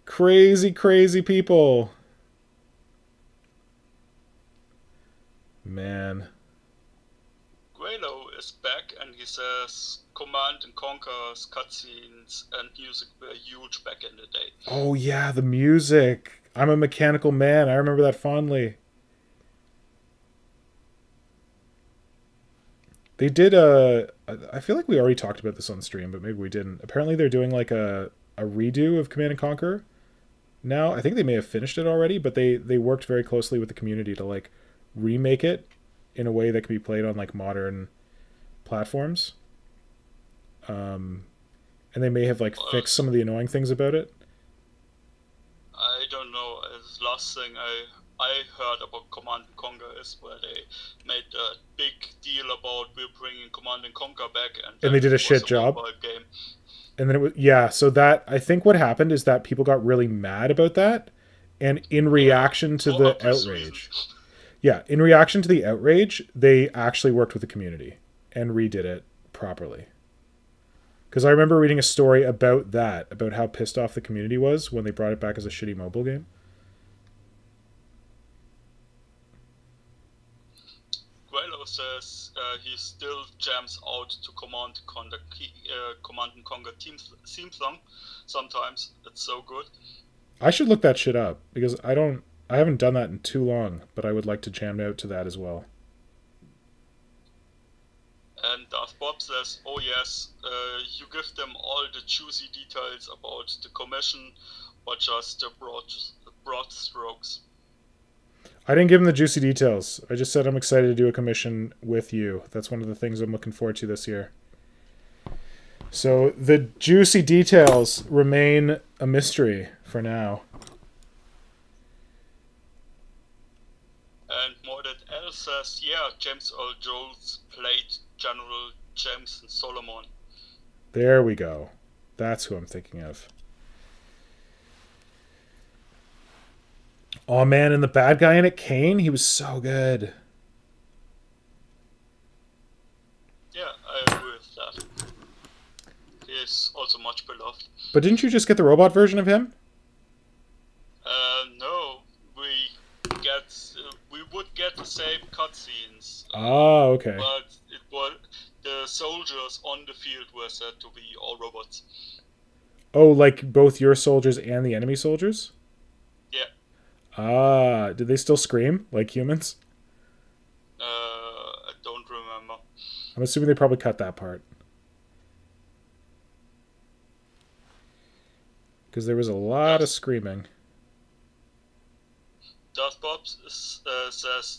Crazy, crazy people. Man. Graylow is back and he says Command and Conquer's cutscenes and music were huge back in the day. Oh yeah, the music. I'm a mechanical man. I remember that fondly. They did I feel like we already talked about this on stream, but maybe we didn't. Apparently they're doing like a redo of Command and Conquer. Now, I think they may have finished it already, but they worked very closely with the community to like remake it in a way that can be played on like modern platforms. And they may have like fixed some of the annoying things about it. I don't know. The last thing I heard about Command and Conquer is where they made a big deal about we're bringing Command and Conquer back, and they did a shit job. Game. And then it was so that I think what happened is that people got really mad about that, and in reaction to the outrage, in reaction to the outrage, they actually worked with the community and redid it properly. Because I remember reading a story about that, about how pissed off the community was when they brought it back as a shitty mobile game. Graylow says he still jams out to Command and Conquer theme song. Sometimes it's so good. I should look that shit up because I haven't done that in too long, but I would like to jam out to that as well. And Darth Bob says, oh yes, you give them all the juicy details about the commission, or just the broad strokes. I didn't give him the juicy details. I just said I'm excited to do a commission with you. That's one of the things I'm looking forward to this year. So the juicy details remain a mystery for now. And Mordred L says, yeah, James Earl Jones played General James Solomon. There we go. That's who I'm thinking of. Oh man, and the bad guy in it, Kane, he was so good. Yeah, I agree with that. He is also much beloved. But didn't you just get the robot version of him? No, we would get the same cutscenes. Oh, okay. But the soldiers on the field were said to be all robots. Oh, like both your soldiers and the enemy soldiers? Yeah. Did they still scream like humans? I don't remember. I'm assuming they probably cut that part. Because there was a lot of screaming. Darth Bob says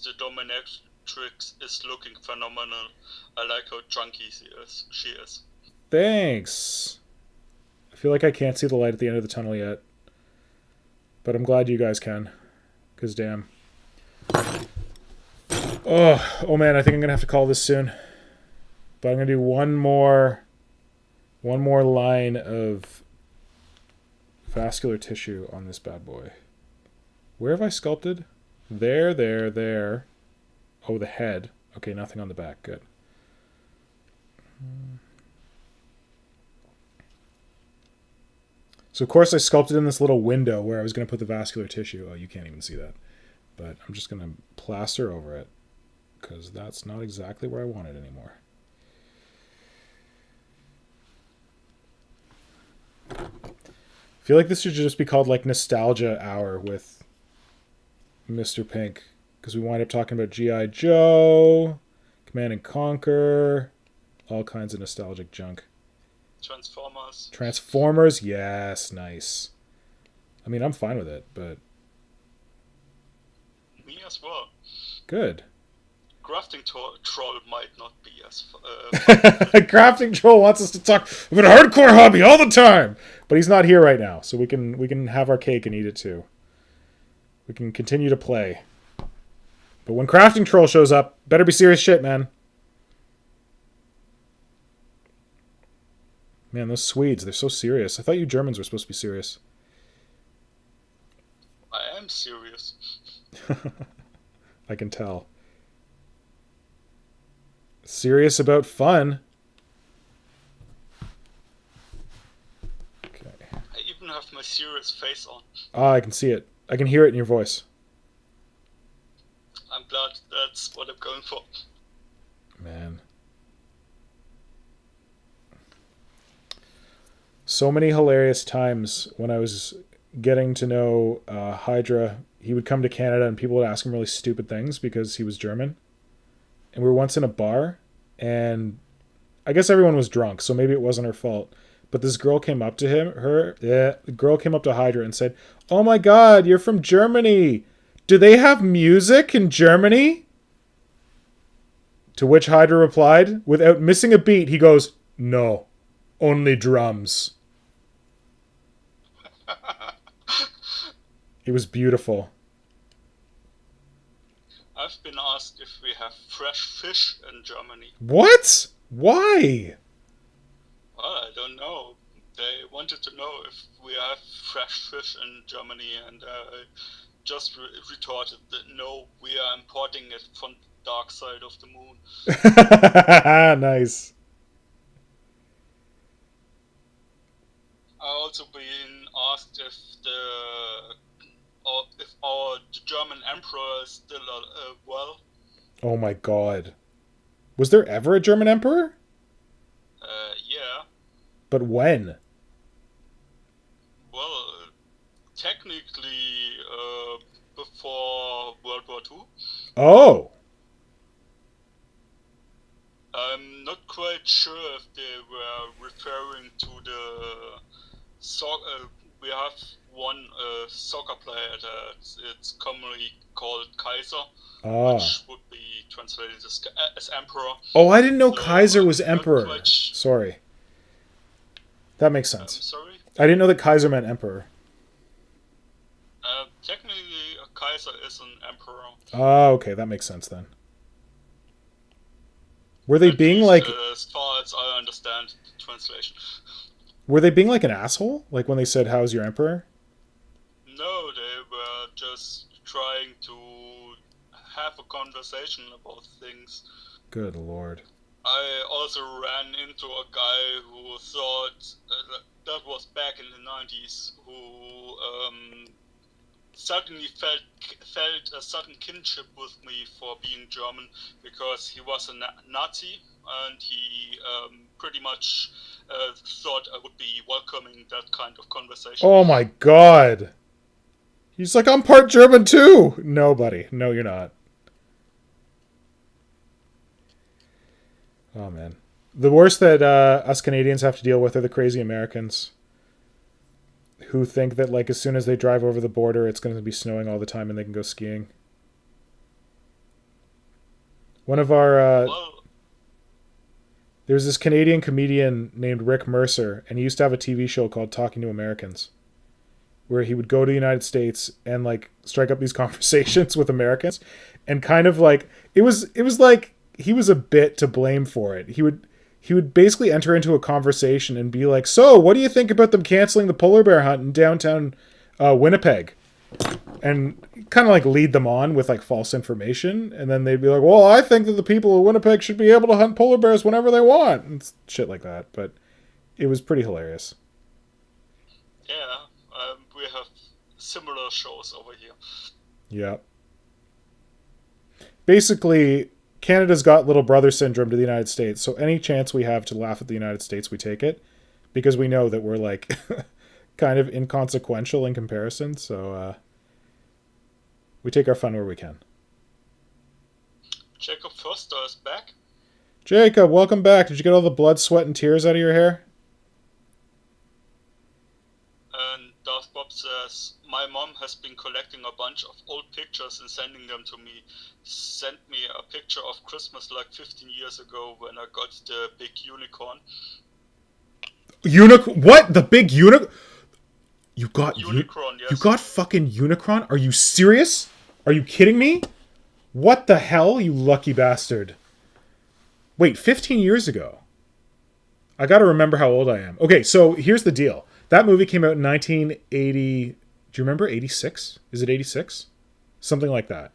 the Dominatrix is looking phenomenal. I like how chunky she is. Thanks. I feel like I can't see the light at the end of the tunnel yet. But I'm glad you guys can. Because damn. Oh man, I think I'm going to have to call this soon. But I'm going to do one more line of vascular tissue on this bad boy. Where have I sculpted? There. Oh, the head. Okay, nothing on the back. Good. So, of course, I sculpted in this little window where I was going to put the vascular tissue. Oh, you can't even see that. But I'm just going to plaster over it. because that's not exactly where I want it anymore. I feel like this should just be called like Nostalgia Hour with Mr. Pink, because we wind up talking about G.I. Joe, Command and Conquer, all kinds of nostalgic junk. Transformers, yes, nice. I mean, I'm fine with it, but... Me as well. Good. Crafting Troll might not be as Crafting Troll wants us to talk about a hardcore hobby all the time, but he's not here right now, so we can have our cake and eat it too. We can continue to play. But when Crafting Troll shows up, better be serious shit, man. Man, those Swedes, they're so serious. I thought you Germans were supposed to be serious. I am serious. I can tell. Serious about fun. Okay. I even have my serious face on. Ah, I can see it. I can hear it in your voice. I'm glad that's what I'm going for. Man. So many hilarious times when I was getting to know Hydra. He would come to Canada and people would ask him really stupid things because he was German. And we were once in a bar, and I guess everyone was drunk, so maybe it wasn't her fault. But this girl came up to the girl came up to Hydra and said, "Oh my God, you're from Germany. Do they have music in Germany?" To which Hydra replied, without missing a beat, he goes, "No, only drums." It was beautiful. I've been asked if we have fresh fish in Germany. What? Why? Well, I don't know. They wanted to know if we have fresh fish in Germany, and I just retorted that no, we are importing it from the dark side of the moon. Nice. I also been asked if our German emperor is still well. Oh my God. Was there ever a German emperor? Yeah. But when? Well, technically before World War II. Oh. I'm not quite sure if they were referring to the we have one soccer player that it's commonly called Kaiser, which would be translated as emperor. Oh, I didn't know Kaiser was emperor. Sorry. That makes sense. Sorry? I didn't know that Kaiser meant emperor. Technically, a Kaiser is an emperor. Oh, okay. That makes sense then. Were they being like... as far as I understand the translation. Were they being like an asshole? Like when they said, "How's your emperor?" No, they were just trying to have a conversation about things. Good Lord. I also ran into a guy who thought that was back in the 90s, who suddenly felt a sudden kinship with me for being German because he was a Nazi, and he pretty much thought I would be welcoming that kind of conversation. Oh my God. He's like, "I'm part German too." No, buddy. No, you're not. Oh, man. The worst that us Canadians have to deal with are the crazy Americans who think that, like, as soon as they drive over the border, it's going to be snowing all the time and they can go skiing. One of our... There's this Canadian comedian named Rick Mercer, and he used to have a TV show called Talking to Americans, where he would go to the United States and, like, strike up these conversations with Americans, and kind of, like... It was like he was a bit to blame for it. He would basically enter into a conversation and be like, "So, what do you think about them canceling the polar bear hunt in downtown Winnipeg?" And kind of like lead them on with like false information. And then they'd be like, "Well, I think that the people of Winnipeg should be able to hunt polar bears whenever they want." And shit like that. But it was pretty hilarious. Yeah, we have similar shows over here. Yeah. Basically, Canada's got little brother syndrome to the United States, so any chance we have to laugh at the United States, we take it, because we know that we're like kind of inconsequential in comparison. So we take our fun where we can. Jacob Foster is back. Jacob, welcome back. Did you get all the blood, sweat, and tears out of your hair? And Darth Bob says, my mom has been collecting a bunch of old pictures and sending them to me. Sent me a picture of Christmas like 15 years ago when I got the big unicorn. What? The big You got Unicron, yes. You got fucking Unicron? Are you serious? Are you kidding me? What the hell, you lucky bastard? Wait, 15 years ago. I gotta remember how old I am. Okay, so here's the deal. That movie came out in 1980... Do you remember 86? Is it 86? Something like that.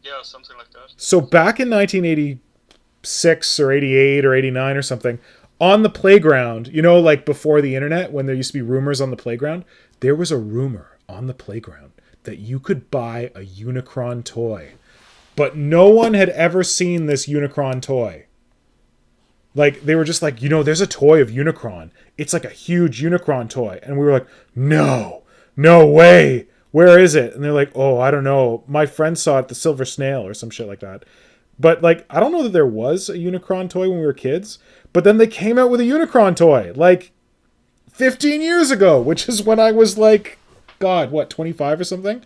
Yeah, something like that. So back in 1986 or 88 or 89 or something, on the playground, you know, like before the internet, when there used to be rumors on the playground, there was a rumor on the playground that you could buy a Unicron toy. But no one had ever seen this Unicron toy. Like, they were just like, you know, there's a toy of Unicron. It's like a huge Unicron toy. And we were like, no way. Where is it? And they're like, oh, I don't know. My friend saw it at the Silver Snail or some shit like that. But, like, I don't know that there was a Unicron toy when we were kids. But then they came out with a Unicron toy, like, 15 years ago, which is when I was like, God, what, 25 or something? I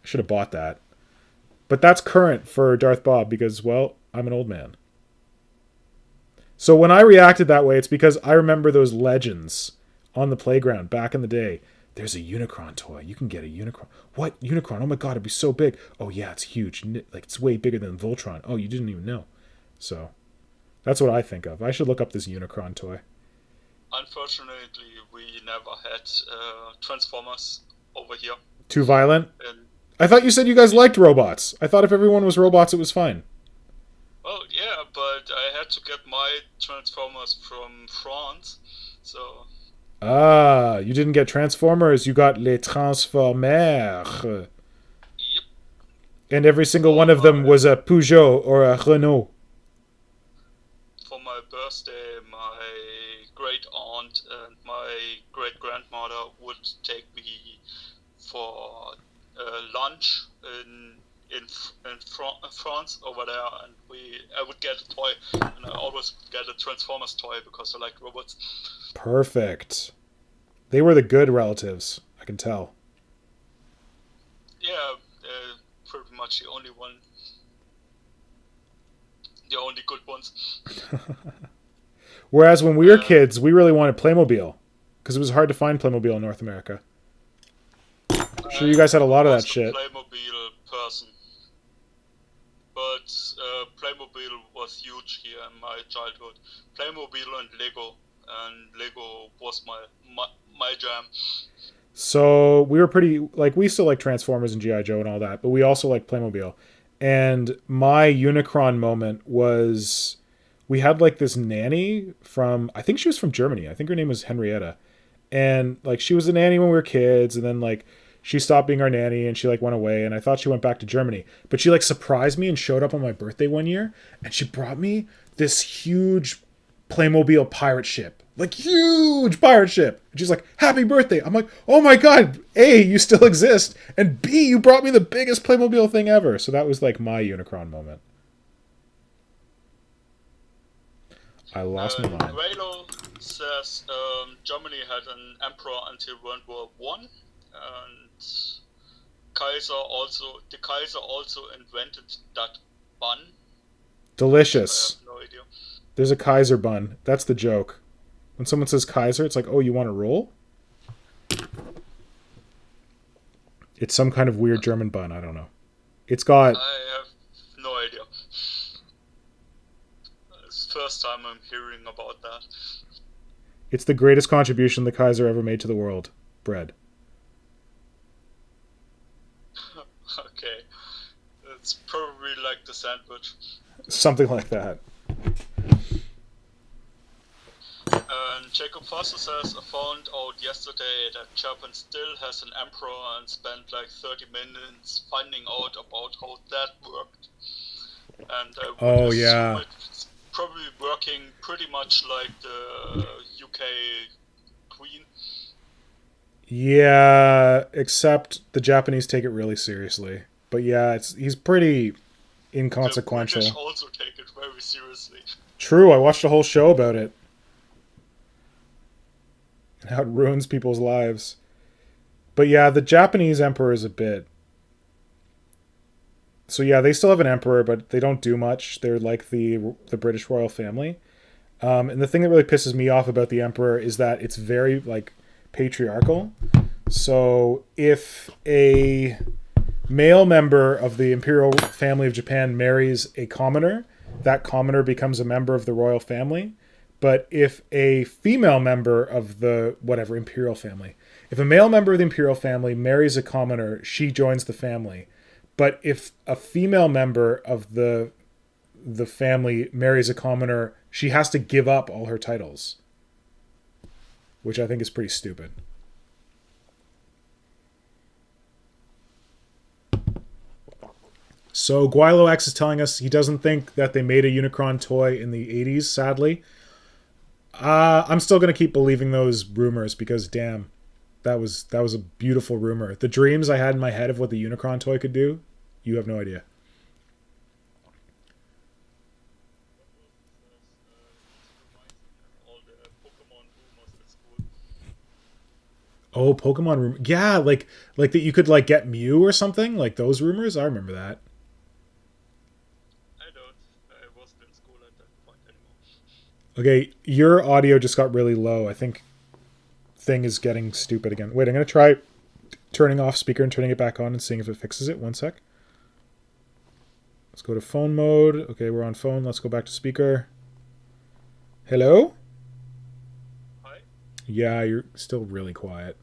should have bought that. But that's current for Darth Bob because, well, I'm an old man. So when I reacted that way, it's because I remember those legends on the playground back in the day. There's a Unicron toy. You can get a Unicron. What? Unicron? Oh my God, it'd be so big. Oh yeah, it's huge. Like, it's way bigger than Voltron. Oh, you didn't even know. So that's what I think of. I should look up this Unicron toy. Unfortunately, we never had Transformers over here. Too violent? And I thought you said you guys liked robots. I thought if everyone was robots, it was fine. well, yeah, but I had to get my Transformers from France, so... Ah, you didn't get Transformers, you got Les Transformers. Yep. And every single one of them was a Peugeot or a Renault. For my birthday, my great aunt and my great grandmother would take me for lunch in France over there, and I would get a toy, and I always would get a Transformers toy because I like robots. Perfect. They were the good relatives, I can tell. Yeah, pretty much the only good ones. Whereas when we were kids, we really wanted Playmobil, because it was hard to find Playmobil in North America. I'm sure you guys had a lot of that shit. Playmobil person, but Playmobil was huge here in my childhood. Playmobil and Lego was my jam. So we were pretty, like, we still like Transformers and G.I. Joe and all that, but we also like Playmobil. And my Unicron moment was, we had like this nanny from, I think she was from Germany. I think her name was Henrietta. And like, she was a nanny when we were kids, and then like, she stopped being our nanny and she like went away, and I thought she went back to Germany. But she like surprised me and showed up on my birthday one year, and she brought me this huge Playmobil pirate ship. Like, huge pirate ship. And she's like, happy birthday. I'm like, oh my God, A, you still exist, and B, you brought me the biggest Playmobil thing ever. So that was like my Unicron moment. I lost my mind. Raylo says Germany had an emperor until World War One, and the Kaiser also invented that bun. Delicious. I have no idea. There's a Kaiser bun. That's the joke. When someone says Kaiser, it's like, oh, you want a roll? It's some kind of weird German bun. I don't know. It's got... I have no idea. It's the first time I'm hearing about that. It's the greatest contribution the Kaiser ever made to the world. Bread. Okay. It's probably like the sandwich. Something like that. And Jacob Foster says, I found out yesterday that Japan still has an emperor and spent like 30 minutes finding out about how that worked. and I would Oh assume yeah. it's probably working pretty much like the UK Queen. Yeah, except the Japanese take it really seriously. But yeah, he's pretty The British inconsequential. also take it very seriously. True, I watched a whole show about it and how it ruins people's lives. But yeah, the Japanese emperor is a bit. So yeah, they still have an emperor, but they don't do much. They're like the British royal family. And the thing that really pisses me off about the emperor is that it's very like patriarchal. So if a male member of the imperial family of Japan marries a commoner, that commoner becomes a member of the royal family. But if a female member of the whatever imperial family, if a male member of the imperial family marries a commoner, she joins the family. But if a female member of the family marries a commoner, she has to give up all her titles, which I think is pretty stupid. So Guilo X is telling us he doesn't think that they made a Unicron toy in the 80s, sadly. I'm still going to keep believing those rumors because damn, that was a beautiful rumor. The dreams I had in my head of what the Unicron toy could do, you have no idea. This reminds me of all the Pokemon rumors at school. Oh, Pokemon rumor. Yeah, like that you could like get Mew or something, like those rumors. I remember that. I don't. I wasn't in school at that point anymore. Okay, your audio just got really low. I think thing is getting stupid again. Wait, I'm going to try turning off speaker and turning it back on and seeing if it fixes it. One sec. Let's go to phone mode. Okay, we're on phone. Let's go back to speaker. Hello? Hi. Yeah, you're still really quiet.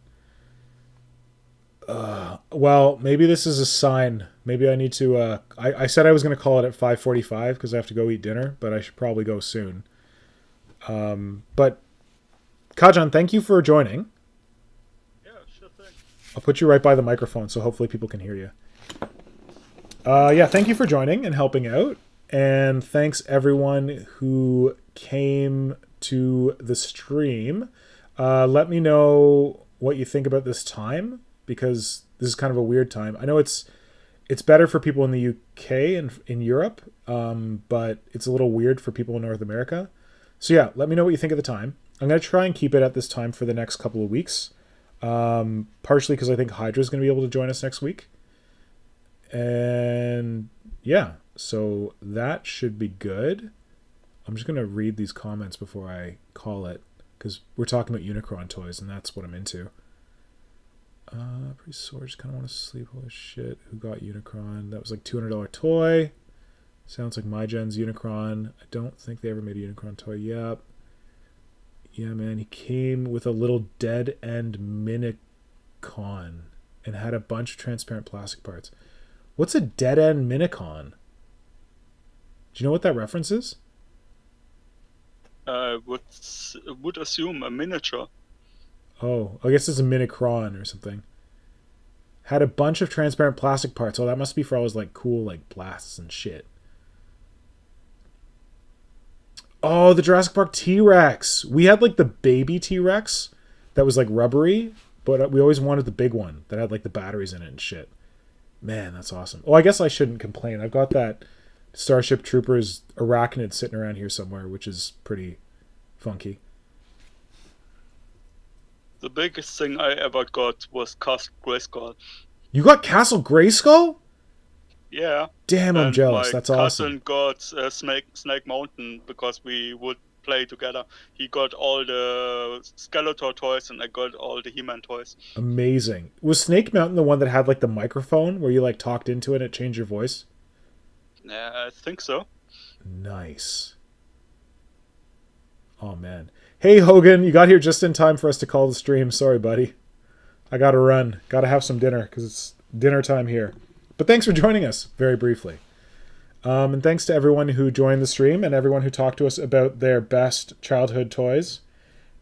Well, maybe this is a sign. Maybe I need to. I said I was going to call it at 5:45 because I have to go eat dinner, but I should probably go soon. But Kajan, thank you for joining. Yeah, sure thing. I'll put you right by the microphone, so hopefully people can hear you. Yeah, thank you for joining and helping out, and thanks everyone who came to the stream. Let me know what you think about this time because this is kind of a weird time. I know it's better for people in the UK and in Europe, but it's a little weird for people in North America. So yeah, let me know what you think at the time. I'm going to try and keep it at this time for the next couple of weeks, partially because I think Hydra's going to be able to join us next week. And yeah, so that should be good. I'm just going to read these comments before I call it because we're talking about Unicron toys and that's what I'm into. Pretty sore. Just kind of want to sleep. Holy shit. Who got Unicron? That was like $200 toy. Sounds like my gen's Unicron. I don't think they ever made a Unicron toy. Yep. Yeah, man. He came with a little dead end Minicon and had a bunch of transparent plastic parts. What's a dead end Minicon? Do you know what that reference is? Would assume a miniature. Oh, I guess it's a Minicron or something. Had a bunch of transparent plastic parts. Oh, that must be for all his like cool like blasts and shit. Oh, the Jurassic Park T-Rex. We had like the baby T-Rex that was like rubbery, but we always wanted the big one that had like the batteries in it and shit. Man, that's awesome. Oh, I guess I shouldn't complain. I've got that Starship Troopers arachnid sitting around here somewhere, which is pretty funky. The biggest thing I ever got was Castle Grayskull. You got Castle Grayskull? Yeah. Damn, I'm And jealous. my That's cousin awesome. got Snake Mountain because we would play together. He got all the Skeletor toys and I got all the He-Man toys. Amazing. Was Snake Mountain the one that had like the microphone where you like talked into it and it changed your voice? Yeah, I think so. Nice. Oh man. Hey Hogan, you got here just in time for us to call the stream. Sorry, buddy. I gotta run. Gotta have some dinner because it's dinner time here. But thanks for joining us very briefly. And thanks to everyone who joined the stream and everyone who talked to us about their best childhood toys.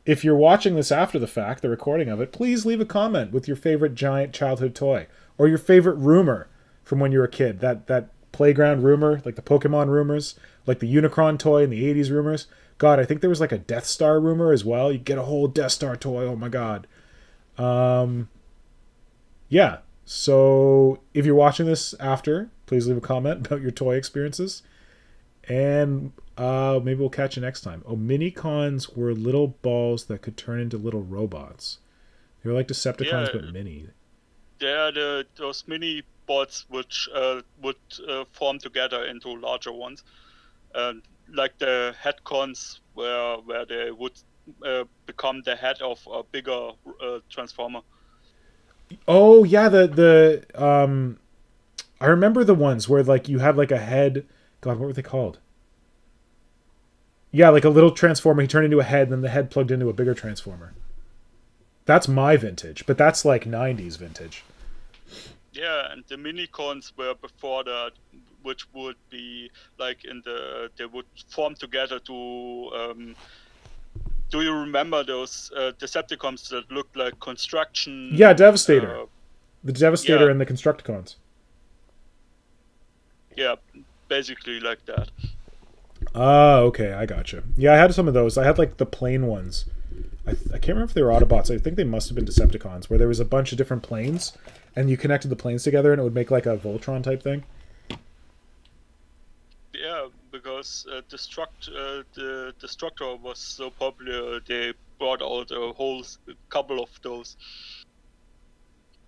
If you're watching this after the fact, the recording of it, please leave a comment with your favorite giant childhood toy or your favorite rumor from when you were a kid. That playground rumor, like the Pokemon rumors, like the Unicron toy in the 80s rumors. God, I think there was like a Death Star rumor as well. You get a whole Death Star toy. Oh my God. Yeah. So if you're watching this after, please leave a comment about your toy experiences. And maybe we'll catch you next time. Oh, mini cons were little balls that could turn into little robots. They were like Decepticons, but mini. They are those mini bots which would form together into larger ones. Like the head cons where they would become the head of a bigger transformer. Oh yeah, I remember the ones where like you had like a head. God, what were they called? Yeah, like a little transformer. He turned into a head, and then the head plugged into a bigger transformer. That's my vintage, but that's like 90s vintage. Yeah, and the mini cons were before that, which would be like they would form together to. Do you remember those Decepticons that looked like construction? Yeah, Devastator. The Devastator and the Constructicons. Yeah, basically like that. Ah, okay, I gotcha. Yeah, I had some of those. I had like the plain ones. I can't remember if they were Autobots. I think they must have been Decepticons, where there was a bunch of different planes, and you connected the planes together, and it would make like a Voltron type thing. Yeah, because the Destructor was so popular, they brought out a whole couple of those.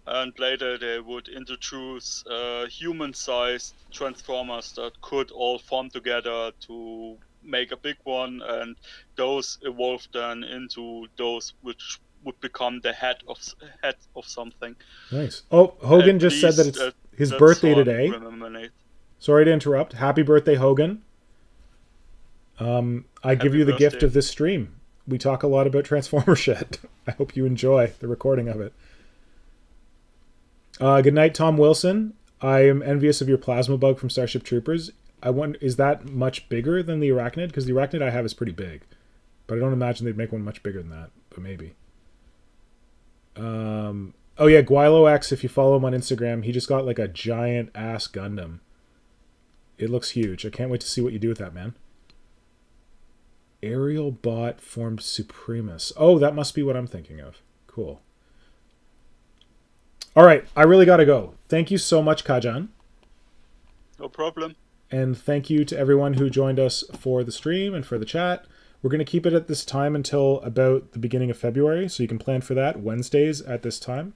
And later they would introduce human-sized transformers that could all form together to make a big one, and those evolved then into those which would become the head of something. Nice. Oh, Hogan just said that it's his birthday today. Sorry to interrupt. Happy birthday, Hogan. I give you the gift of this stream. We talk a lot about Transformer shit. I hope you enjoy the recording of it. Good night, Tom Wilson. I am envious of your plasma bug from Starship Troopers. I wonder, is that much bigger than the Arachnid? Because the Arachnid I have is pretty big. But I don't imagine they'd make one much bigger than that. But maybe. Oh yeah, Guilo X, if you follow him on Instagram, he just got like a giant ass Gundam. It looks huge. I can't wait to see what you do with that, man. Aerial bot formed Supremus. Oh, that must be what I'm thinking of. Cool. All right, I really got to go. Thank you so much, Kajan. No problem. And thank you to everyone who joined us for the stream and for the chat. We're going to keep it at this time until about the beginning of February, so you can plan for that. Wednesdays at this time.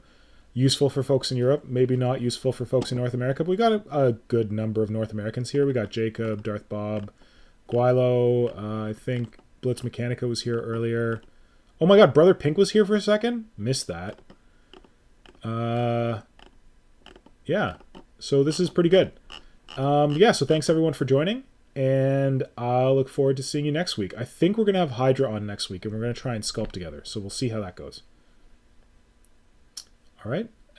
Useful for folks in Europe, maybe not useful for folks in North America, but we got a good number of North Americans here. We got Jacob, Darth Bob, Guilo, I think Blitz Mechanica was here earlier. Oh my god, Brother Pink was here for a second? Missed that. Yeah, so this is pretty good. Yeah, so thanks everyone for joining, and I'll look forward to seeing you next week. I think we're going to have Hydra on next week, and we're going to try and sculpt together, so we'll see how that goes. All right.